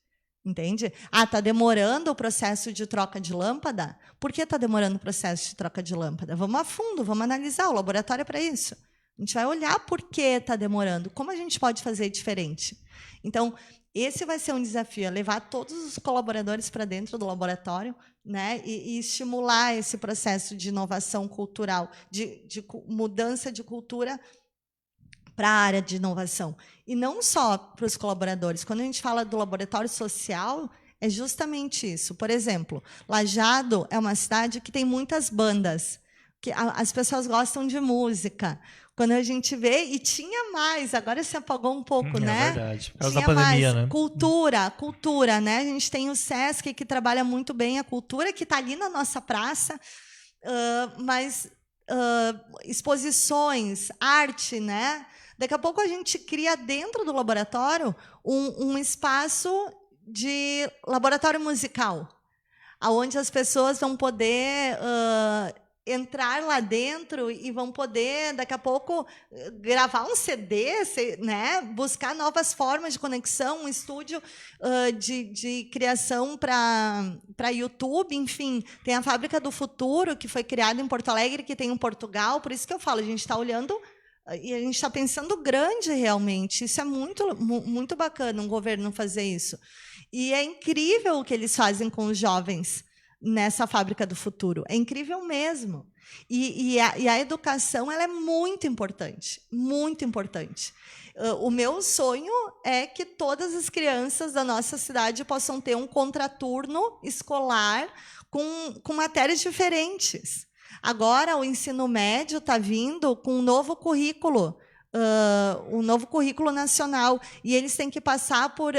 Entende? Está demorando o processo de troca de lâmpada? Por que está demorando o processo de troca de lâmpada? Vamos a fundo, vamos analisar, o laboratório é para isso. A gente vai olhar por que está demorando, como a gente pode fazer diferente. Então, esse vai ser um desafio, levar todos os colaboradores para dentro do laboratório, né, e estimular esse processo de inovação cultural, de mudança de cultura para a área de inovação. E não só para os colaboradores. Quando a gente fala do laboratório social, é justamente isso. Por exemplo, Lajeado é uma cidade que tem muitas bandas, que as pessoas gostam de música. Quando a gente vê, e tinha mais, agora se apagou um pouco, né?
É verdade, por causa da pandemia, né?
Cultura, né? A gente tem o SESC, que trabalha muito bem a cultura, que está ali na nossa praça, mas exposições, arte, né? Daqui a pouco a gente cria dentro do laboratório um espaço de laboratório musical, onde as pessoas vão poder entrar lá dentro e vão poder, daqui a pouco, gravar um CD, né? Buscar novas formas de conexão, um estúdio de criação para YouTube, enfim. Tem a Fábrica do Futuro, que foi criada em Porto Alegre, que tem em Portugal, por isso que eu falo, a gente está olhando E a gente está pensando grande realmente. Isso é muito bacana, um governo fazer isso. E é incrível o que eles fazem com os jovens nessa fábrica do futuro. É incrível mesmo. E a educação ela é muito importante, muito importante. O meu sonho é que todas as crianças da nossa cidade possam ter um contraturno escolar com matérias diferentes. Agora, o ensino médio está vindo com um novo currículo, um novo currículo nacional, e eles têm que passar por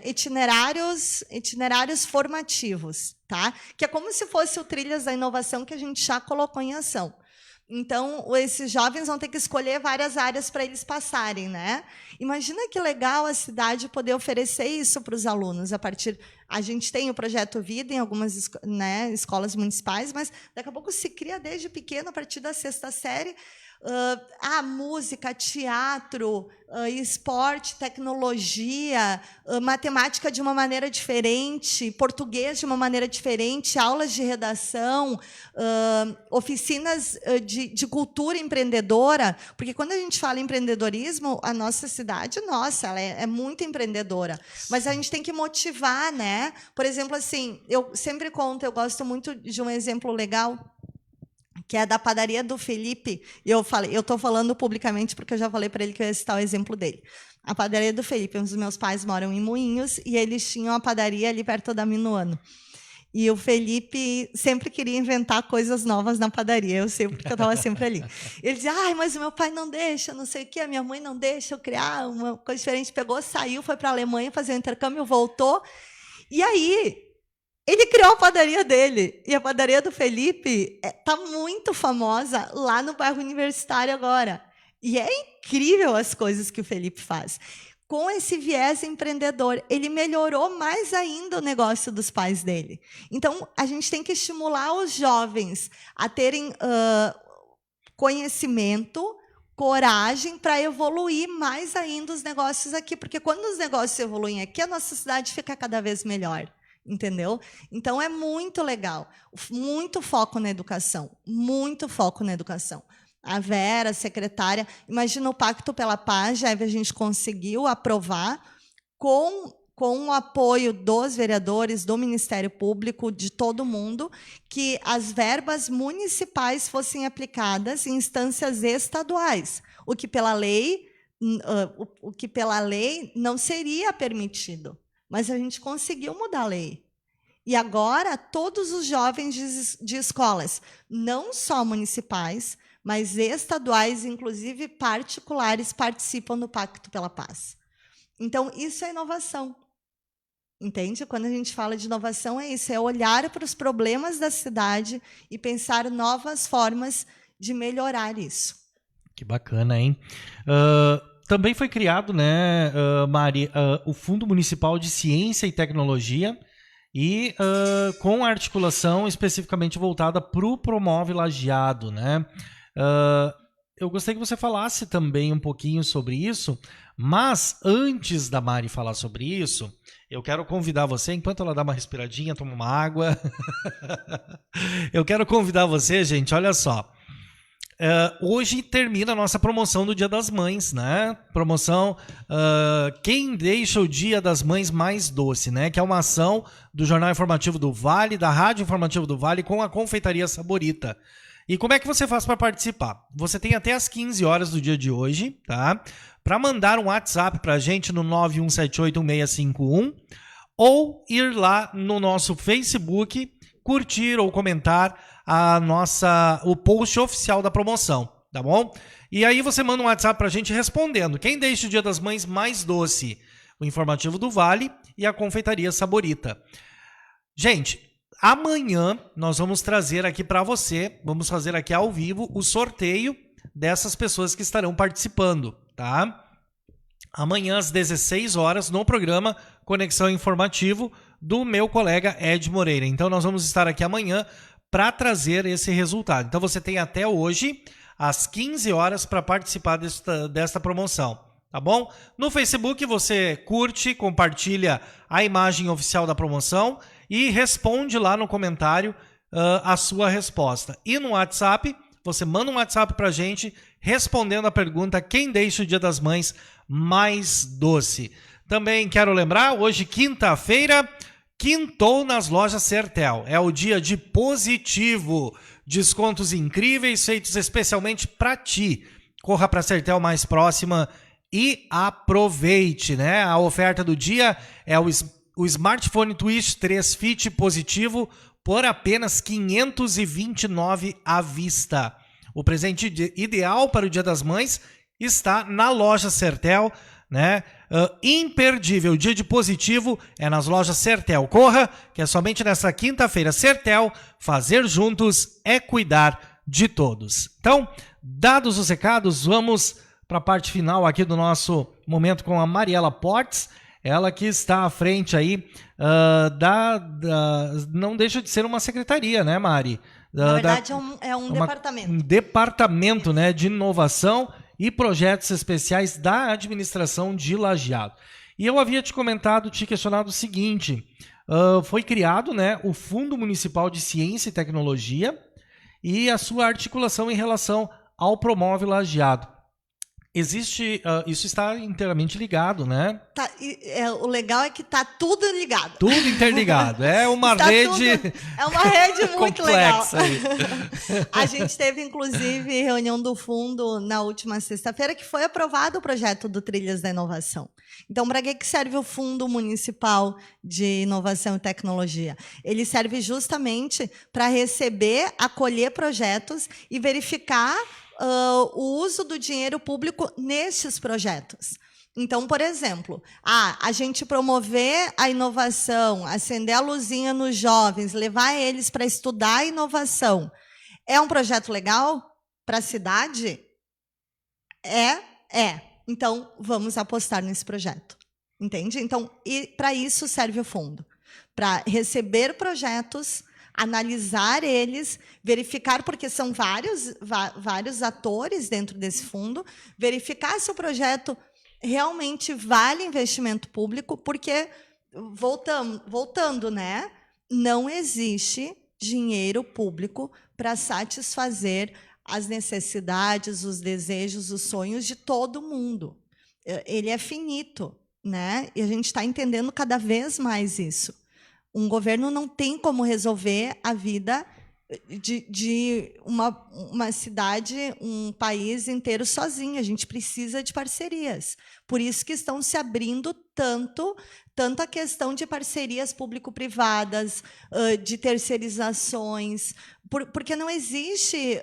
itinerários formativos, tá? Que é como se fosse o Trilhas da Inovação que a gente já colocou em ação. Então, esses jovens vão ter que escolher várias áreas para eles passarem, né? Imagina que legal a cidade poder oferecer isso para os alunos. A gente tem o Projeto Vida em algumas escolas municipais, mas daqui a pouco se cria desde pequeno, a partir da 6ª série, música, teatro, esporte, tecnologia, matemática de uma maneira diferente, português de uma maneira diferente, aulas de redação, oficinas de cultura empreendedora, porque quando a gente fala em empreendedorismo, a nossa cidade, ela é muito empreendedora, mas a gente tem que motivar, né? Por exemplo, assim, eu sempre conto, eu gosto muito de um exemplo legal, que é da padaria do Felipe. E eu estou falando publicamente porque eu já falei para ele que eu ia citar o exemplo dele. A padaria do Felipe, os meus pais moram em Moinhos, e eles tinham a padaria ali perto da Minuano. E o Felipe sempre queria inventar coisas novas na padaria, eu sei, porque eu estava sempre ali. Ele dizia, mas o meu pai não deixa, não sei o quê, a minha mãe não deixa eu criar uma coisa diferente. Pegou, saiu, foi para a Alemanha fazer um intercâmbio, voltou. E aí, ele criou a padaria dele. E a padaria do Felipe está muito famosa lá no bairro Universitário agora. E é incrível as coisas que o Felipe faz. Com esse viés empreendedor, ele melhorou mais ainda o negócio dos pais dele. Então, a gente tem que estimular os jovens a terem conhecimento, coragem para evoluir mais ainda os negócios aqui. Porque quando os negócios evoluem aqui, a nossa cidade fica cada vez melhor. Entendeu? Então, é muito legal. Muito foco na educação. Muito foco na educação. A Vera, a secretária, imagina o Pacto pela Paz, já a gente conseguiu aprovar com o apoio dos vereadores, do Ministério Público, de todo mundo, que as verbas municipais fossem aplicadas em instâncias estaduais, o que pela lei não seria permitido. Mas a gente conseguiu mudar a lei. E agora, todos os jovens de escolas, não só municipais, mas estaduais, inclusive particulares, participam do Pacto pela Paz. Então, isso é inovação. Entende? Quando a gente fala de inovação, é isso, é olhar para os problemas da cidade e pensar novas formas de melhorar isso.
Que bacana, hein? Também foi criado, né, Mari, o Fundo Municipal de Ciência e Tecnologia, e com articulação especificamente voltada para o Promove Lajeado, né? Eu gostaria que você falasse também um pouquinho sobre isso, mas antes da Mari falar sobre isso, eu quero convidar você, enquanto ela dá uma respiradinha, toma uma água, eu quero convidar você, gente, olha só. Hoje termina a nossa promoção do Dia das Mães, né? Promoção Quem Deixa o Dia das Mães Mais Doce, né? Que é uma ação do Jornal Informativo do Vale, da Rádio Informativo do Vale, com a Confeitaria Saborita. E como é que você faz para participar? Você tem até as 15 horas do dia de hoje, tá? Para mandar um WhatsApp para a gente no 91781651 ou ir lá no nosso Facebook, curtir ou comentar o post oficial da promoção, tá bom? E aí você manda um WhatsApp pra gente respondendo. Quem deixa o Dia das Mães mais doce? O Informativo do Vale e a Confeitaria Saborita. Gente, amanhã nós vamos trazer aqui pra você, vamos fazer aqui ao vivo o sorteio dessas pessoas que estarão participando, tá? Amanhã às 16 horas no programa Conexão Informativo do meu colega Ed Moreira. Então nós vamos estar aqui amanhã para trazer esse resultado. Então você tem até hoje, às 15 horas, para participar desta promoção, tá bom? No Facebook você curte, compartilha a imagem oficial da promoção e responde lá no comentário a sua resposta. E no WhatsApp você manda um WhatsApp pra gente respondendo a pergunta: quem deixa o Dia das Mães mais doce? Também quero lembrar, hoje, quinta-feira, quintou nas lojas Sertel. É o dia de positivo. Descontos incríveis feitos especialmente para ti. Corra para a Sertel mais próxima e aproveite, né? A oferta do dia é o smartphone Twitch 3 Fit positivo por apenas R$ 529 à vista. O presente ideal para o Dia das Mães está na loja Sertel, né? Imperdível, dia de positivo é nas lojas Sertel. Corra, que é somente nesta quinta-feira. Sertel, fazer juntos é cuidar de todos. Então, dados os recados, vamos para a parte final aqui do nosso momento com a Mariela Portes. Ela que está à frente aí não deixa de ser uma secretaria, né, Mari?
Na verdade, é um departamento.
Um departamento, né, de inovação e projetos especiais da administração de Lajeado. E eu havia te questionado o seguinte: foi criado, né, o Fundo Municipal de Ciência e Tecnologia e a sua articulação em relação ao Promove Lajeado. Existe, isso está inteiramente ligado, né?
O legal é que está tudo ligado.
Tudo interligado. É uma rede.
É uma rede muito legal.
Aí.
A gente teve, inclusive, reunião do fundo na última sexta-feira, que foi aprovado o projeto do Trilhas da Inovação. Então, para que serve o Fundo Municipal de Inovação e Tecnologia? Ele serve justamente para receber, acolher projetos e verificar o uso do dinheiro público nestes projetos. Então, por exemplo, a gente promover a inovação, acender a luzinha nos jovens, levar eles para estudar a inovação, é um projeto legal para a cidade? É. Então, vamos apostar nesse projeto. Entende? Então, para isso serve o fundo. Para receber projetos, analisar eles, verificar, porque são vários atores dentro desse fundo, verificar se o projeto realmente vale investimento público, porque, voltando, né, não existe dinheiro público para satisfazer as necessidades, os desejos, os sonhos de todo mundo. Ele é finito, né? E a gente está entendendo cada vez mais isso. Um governo não tem como resolver a vida de uma cidade, um país inteiro sozinho. A gente precisa de parcerias. Por isso que estão se abrindo tanto a questão de parcerias público-privadas, de terceirizações, porque não existe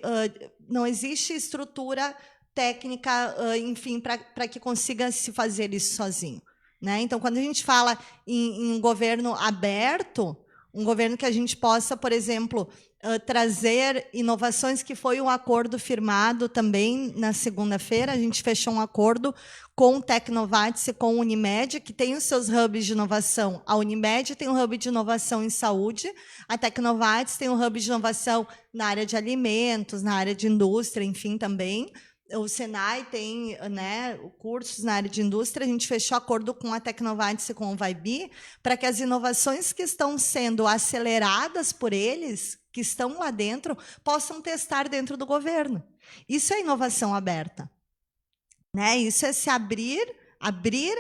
estrutura técnica, enfim, para que consiga se fazer isso sozinho. Né? Então, quando a gente fala em um governo aberto, um governo que a gente possa, por exemplo, trazer inovações, que foi um acordo firmado também na segunda-feira, a gente fechou um acordo com o Tecnovates e com o Unimed, que tem os seus hubs de inovação. A Unimed tem um hub de inovação em saúde, a Tecnovates tem um hub de inovação na área de alimentos, na área de indústria, enfim, também. O Senai tem, né, cursos na área de indústria. A gente fechou acordo com a Tecnovates e com o Vibe para que as inovações que estão sendo aceleradas por eles, que estão lá dentro, possam testar dentro do governo. Isso é inovação aberta. Né? Isso é se abrir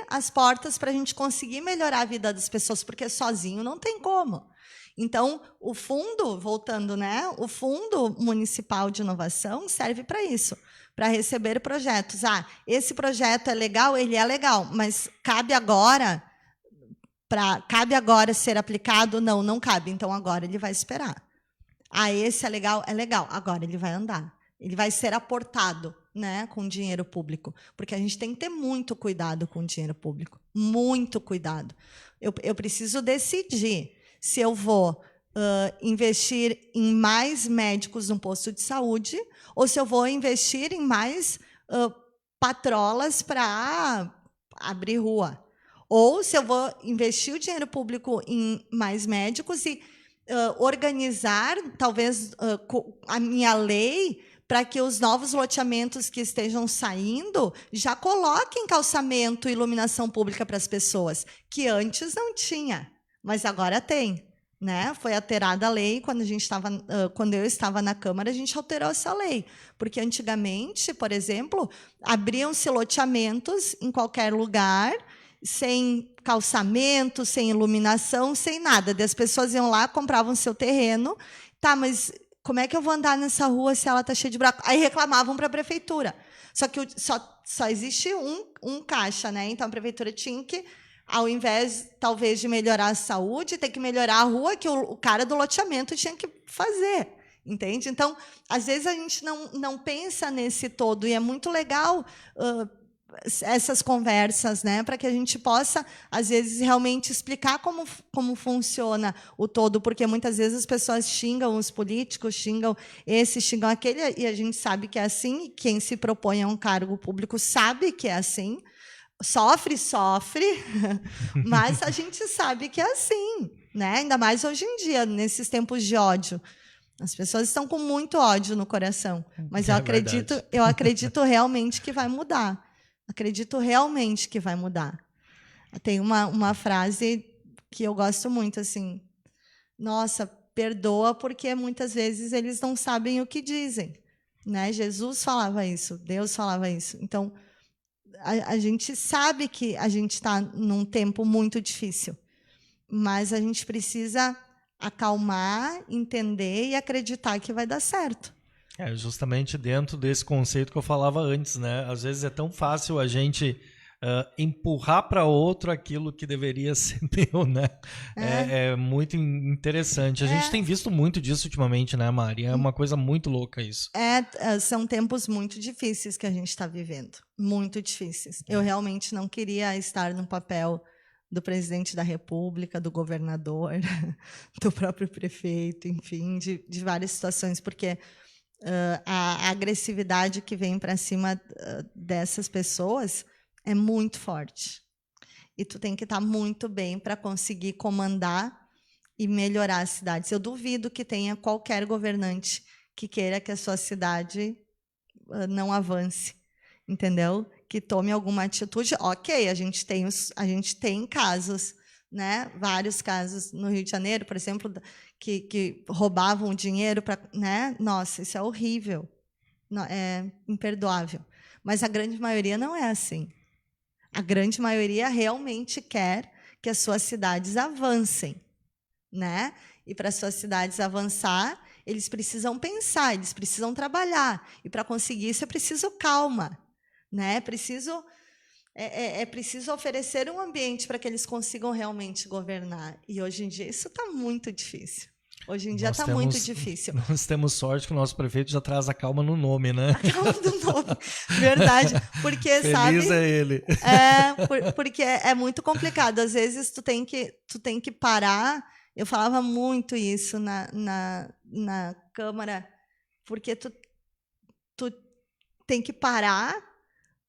as portas para a gente conseguir melhorar a vida das pessoas, porque sozinho não tem como. Então, o fundo, voltando, né, o Fundo Municipal de Inovação serve para isso, para receber projetos. Esse projeto é legal? Ele é legal, mas cabe agora ser aplicado? Não cabe. Então, agora ele vai esperar. Esse é legal? É legal. Agora ele vai andar. Ele vai ser aportado, né, com dinheiro público, porque a gente tem que ter muito cuidado com o dinheiro público. Muito cuidado. Eu preciso decidir se eu vou investir em mais médicos no posto de saúde ou se eu vou investir em mais patrolas para abrir rua. Ou se eu vou investir o dinheiro público em mais médicos e organizar, talvez, a minha lei para que os novos loteamentos que estejam saindo já coloquem calçamento e iluminação pública para as pessoas, que antes não tinha, mas agora tem. né? Foi alterada a lei quando eu estava na Câmara, a gente alterou essa lei, porque antigamente, por exemplo, abriam-se loteamentos em qualquer lugar, sem calçamento, sem iluminação, sem nada. Daí as pessoas iam lá, compravam seu terreno, tá, mas como é que eu vou andar nessa rua se ela está cheia de buraco? Aí reclamavam para a prefeitura. Só que só existe um caixa, né? Então a prefeitura tinha que, ao invés, talvez, de melhorar a saúde, ter que melhorar a rua que o cara do loteamento tinha que fazer, entende? Então, às vezes, a gente não pensa nesse todo, e é muito legal essas conversas, né, para que a gente possa, às vezes, realmente explicar como funciona o todo, porque muitas vezes as pessoas xingam os políticos, xingam esse, xingam aquele, e a gente sabe que é assim, e quem se propõe a um cargo público sabe que é assim. Sofre, mas a gente sabe que é assim, né? Ainda mais hoje em dia, nesses tempos de ódio. As pessoas estão com muito ódio no coração, mas eu acredito realmente que vai mudar. Acredito realmente que vai mudar. Tem uma frase que eu gosto muito, assim: nossa, perdoa porque muitas vezes eles não sabem o que dizem, né? Jesus falava isso, Deus falava isso. Então, a gente sabe que a gente está num tempo muito difícil, mas a gente precisa acalmar, entender e acreditar que vai dar certo.
É justamente dentro desse conceito que eu falava antes, né? Às vezes é tão fácil a gente empurrar para outro aquilo que deveria ser meu, né? É muito interessante. A gente tem visto muito disso ultimamente, né, Mari? É uma coisa muito louca isso.
São tempos muito difíceis que a gente está vivendo. Muito difíceis. Eu realmente não queria estar no papel do presidente da República, do governador, do próprio prefeito, enfim, de várias situações, porque a agressividade que vem para cima dessas pessoas é muito forte. E tu tem que estar muito bem para conseguir comandar e melhorar as cidades. Eu duvido que tenha qualquer governante que queira que a sua cidade não avance, entendeu? Que tome alguma atitude. Ok, a gente tem casos, né? Vários casos no Rio de Janeiro, por exemplo, que roubavam dinheiro para, né? Nossa, isso é horrível, é imperdoável. Mas a grande maioria não é assim. A grande maioria realmente quer que as suas cidades avancem, né? E para as suas cidades avançar, eles precisam pensar, eles precisam trabalhar. E para conseguir isso é preciso calma, né? É preciso oferecer um ambiente para que eles consigam realmente governar. E hoje em dia isso está muito difícil. Hoje em dia está muito difícil.
Nós temos sorte que o nosso prefeito já traz a calma no nome, né?
A calma no nome, verdade. Porque,
feliz
sabe,
é ele.
Porque é muito complicado. Às vezes tu tem que parar. Eu falava muito isso na Câmara, porque tu tem que parar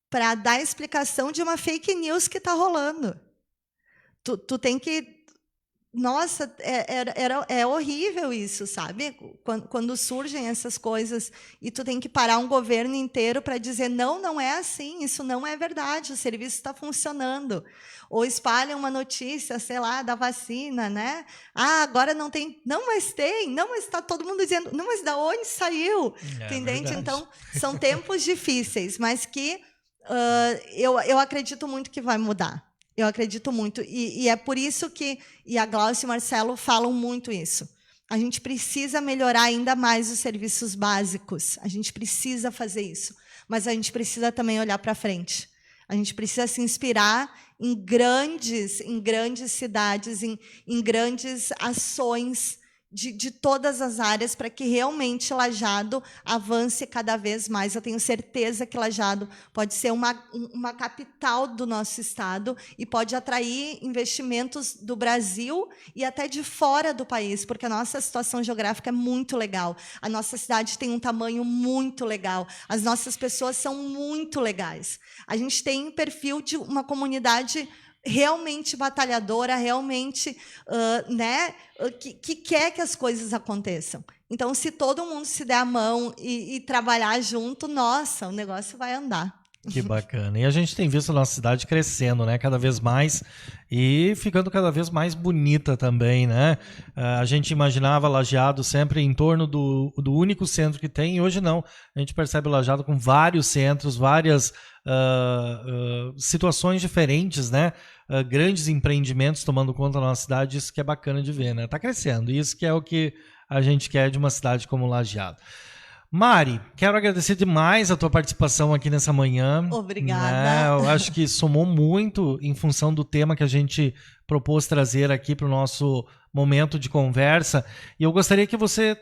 para dar explicação de uma fake news que está rolando. Tu tem que... Nossa, é horrível isso, sabe? Quando surgem essas coisas e tu tem que parar um governo inteiro para dizer não é assim, isso não é verdade, o serviço está funcionando. Ou espalham uma notícia, sei lá, da vacina, né? Ah, agora não tem... Não, mas tem. Não, mas está todo mundo dizendo... Não, mas da onde saiu? Entende? Então, são tempos difíceis, mas que eu acredito muito que vai mudar. Eu acredito muito. E é por isso que a Glaucia e o Marcelo falam muito isso. A gente precisa melhorar ainda mais os serviços básicos. A gente precisa fazer isso. Mas a gente precisa também olhar para frente. A gente precisa se inspirar em grandes cidades, em grandes ações de todas as áreas para que realmente Lajeado avance cada vez mais. Eu tenho certeza que Lajeado pode ser uma capital do nosso estado e pode atrair investimentos do Brasil e até de fora do país, porque a nossa situação geográfica é muito legal. A nossa cidade tem um tamanho muito legal. As nossas pessoas são muito legais. A gente tem um perfil de uma comunidade realmente batalhadora, realmente que quer que as coisas aconteçam. Então, se todo mundo se der a mão e trabalhar junto, nossa, o negócio vai andar.
Que bacana. E a gente tem visto a nossa cidade crescendo, né? Cada vez mais e ficando cada vez mais bonita também, né? A gente imaginava Lajeado sempre em torno do único centro que tem, e hoje não. A gente percebe Lajeado com vários centros, várias situações diferentes, né? Grandes empreendimentos tomando conta da nossa cidade, isso que é bacana de ver, né? Tá crescendo, isso que é o que a gente quer de uma cidade como Lajeado. Mari, quero agradecer demais a tua participação aqui nessa manhã.
Obrigada.
Eu acho que somou muito em função do tema que a gente propôs trazer aqui para o nosso momento de conversa. E eu gostaria que você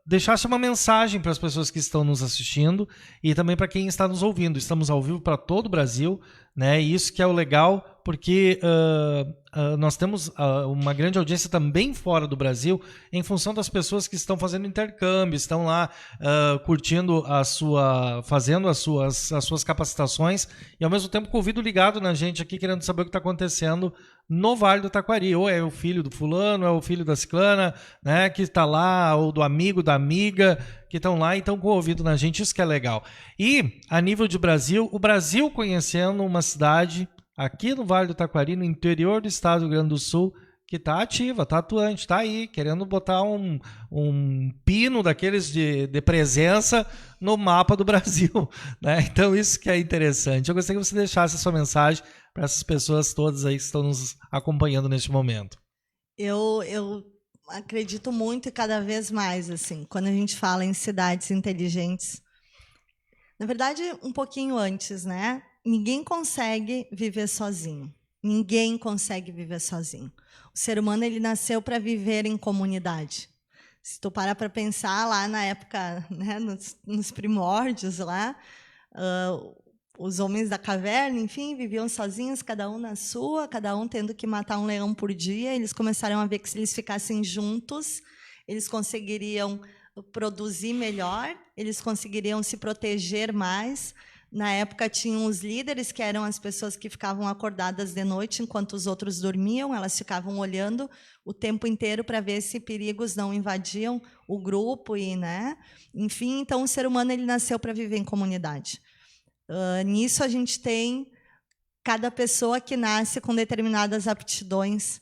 deixasse uma mensagem para as pessoas que estão nos assistindo e também para quem está nos ouvindo. Estamos ao vivo para todo o Brasil, né? E isso que é o legal, porque nós temos uma grande audiência também fora do Brasil, em função das pessoas que estão fazendo intercâmbio, estão lá curtindo fazendo as suas capacitações e ao mesmo tempo com o ouvido ligado na gente aqui, querendo saber o que está acontecendo no Vale do Taquari. Ou é o filho do fulano, é o filho da ciclana, né, que está lá, ou do amigo, da amiga, que estão lá e estão com o ouvido na gente, isso que é legal. E, a nível de Brasil, o Brasil conhecendo uma cidade aqui no Vale do Taquari, no interior do estado do Rio Grande do Sul, que está ativa, está atuante, está aí, querendo botar um pino daqueles de presença no mapa do Brasil, né? Então, isso que é interessante. Eu gostaria que você deixasse a sua mensagem para essas pessoas todas aí que estão nos acompanhando neste momento.
Eu acredito muito e cada vez mais, assim, quando a gente fala em cidades inteligentes. Na verdade, um pouquinho antes, né? Ninguém consegue viver sozinho. Ninguém consegue viver sozinho. O ser humano ele nasceu para viver em comunidade. Se tu parar para pensar lá na época, né, nos primórdios lá, os homens da caverna, enfim, viviam sozinhos, cada um na sua, cada um tendo que matar um leão por dia. Eles começaram a ver que se eles ficassem juntos, eles conseguiriam produzir melhor, eles conseguiriam se proteger mais. Na época, tinham os líderes, que eram as pessoas que ficavam acordadas de noite enquanto os outros dormiam. Elas ficavam olhando o tempo inteiro para ver se perigos não invadiam o grupo. Né? Enfim, então, o ser humano ele nasceu para viver em comunidade. Nisso, a gente tem cada pessoa que nasce com determinadas aptidões.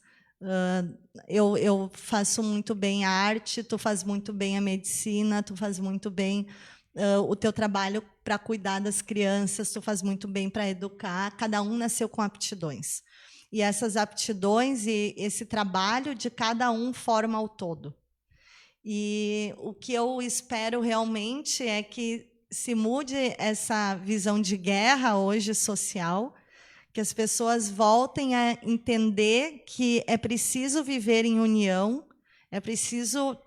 Eu faço muito bem a arte, tu faz muito bem a medicina, tu faz muito bem o teu trabalho para cuidar das crianças, tu faz muito bem para educar. Cada um nasceu com aptidões. E essas aptidões e esse trabalho de cada um forma o todo. E o que eu espero realmente é que se mude essa visão de guerra hoje social, que as pessoas voltem a entender que é preciso viver em união, é preciso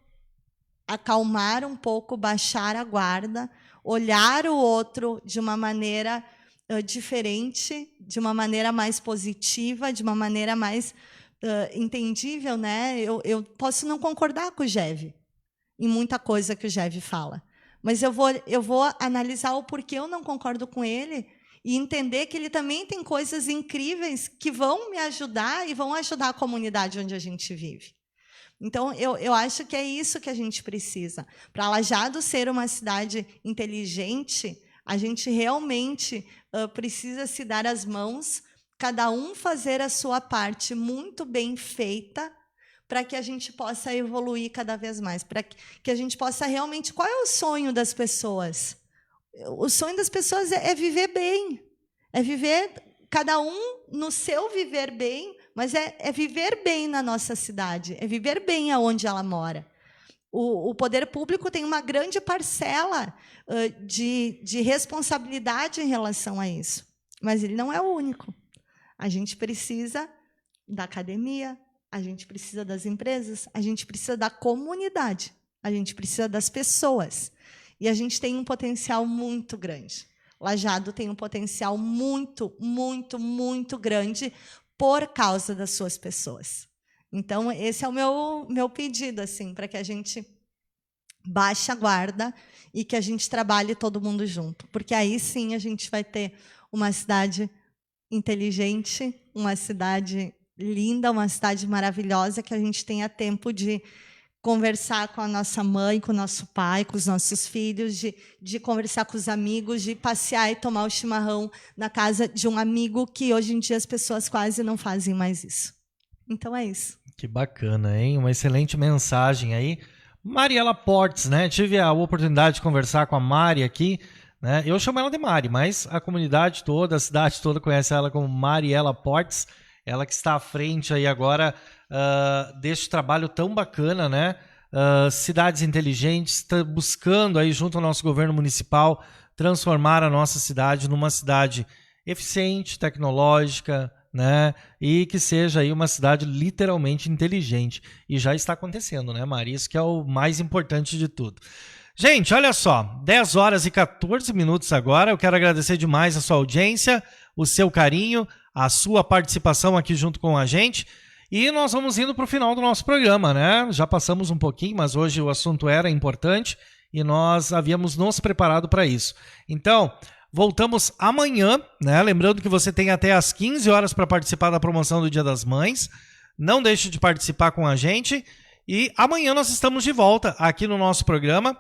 acalmar um pouco, baixar a guarda, olhar o outro de uma maneira diferente, de uma maneira mais positiva, de uma maneira mais entendível. Né? Eu posso não concordar com o Jev em muita coisa que o Jev fala, mas eu vou analisar o porquê eu não concordo com ele e entender que ele também tem coisas incríveis que vão me ajudar e vão ajudar a comunidade onde a gente vive. Então, eu acho que é isso que a gente precisa. Para Lajeado ser uma cidade inteligente, a gente realmente precisa se dar as mãos, cada um fazer a sua parte muito bem feita, para que a gente possa evoluir cada vez mais, para que a gente possa realmente... Qual é o sonho das pessoas? O sonho das pessoas é viver bem, é viver cada um no seu viver bem, mas é viver bem na nossa cidade, é viver bem aonde ela mora. O poder público tem uma grande parcela de responsabilidade em relação a isso, mas ele não é o único. A gente precisa da academia, a gente precisa das empresas, a gente precisa da comunidade, a gente precisa das pessoas. E a gente tem um potencial muito grande. Lajeado tem um potencial muito, muito, muito grande por causa das suas pessoas. Então, esse é o meu pedido, assim, para que a gente baixe a guarda e que a gente trabalhe todo mundo junto. Porque aí sim a gente vai ter uma cidade inteligente, uma cidade linda, uma cidade maravilhosa, que a gente tenha tempo de conversar com a nossa mãe, com o nosso pai, com os nossos filhos, de conversar com os amigos, de passear e tomar o chimarrão na casa de um amigo, que hoje em dia as pessoas quase não fazem mais isso. Então é isso.
Que bacana, hein? Uma excelente mensagem aí. Mariela Portes, né? Tive a oportunidade de conversar com a Mari aqui, né? Eu chamo ela de Mari, mas a comunidade toda, a cidade toda conhece ela como Mariela Portes. Ela que está à frente aí agora deste trabalho tão bacana, né? Cidades inteligentes, está buscando aí junto ao nosso governo municipal transformar a nossa cidade numa cidade eficiente, tecnológica, né? E que seja aí uma cidade literalmente inteligente. E já está acontecendo, né, Mari? Isso que é o mais importante de tudo. Gente, olha só, 10 horas e 14 minutos agora. Eu quero agradecer demais a sua audiência, o seu carinho, a sua participação aqui junto com a gente. E nós vamos indo para o final do nosso programa, né? Já passamos um pouquinho, mas hoje o assunto era importante e nós havíamos nos preparado para isso. Então, voltamos amanhã, né? Lembrando que você tem até às 15 horas para participar da promoção do Dia das Mães. Não deixe de participar com a gente. E amanhã nós estamos de volta aqui no nosso programa.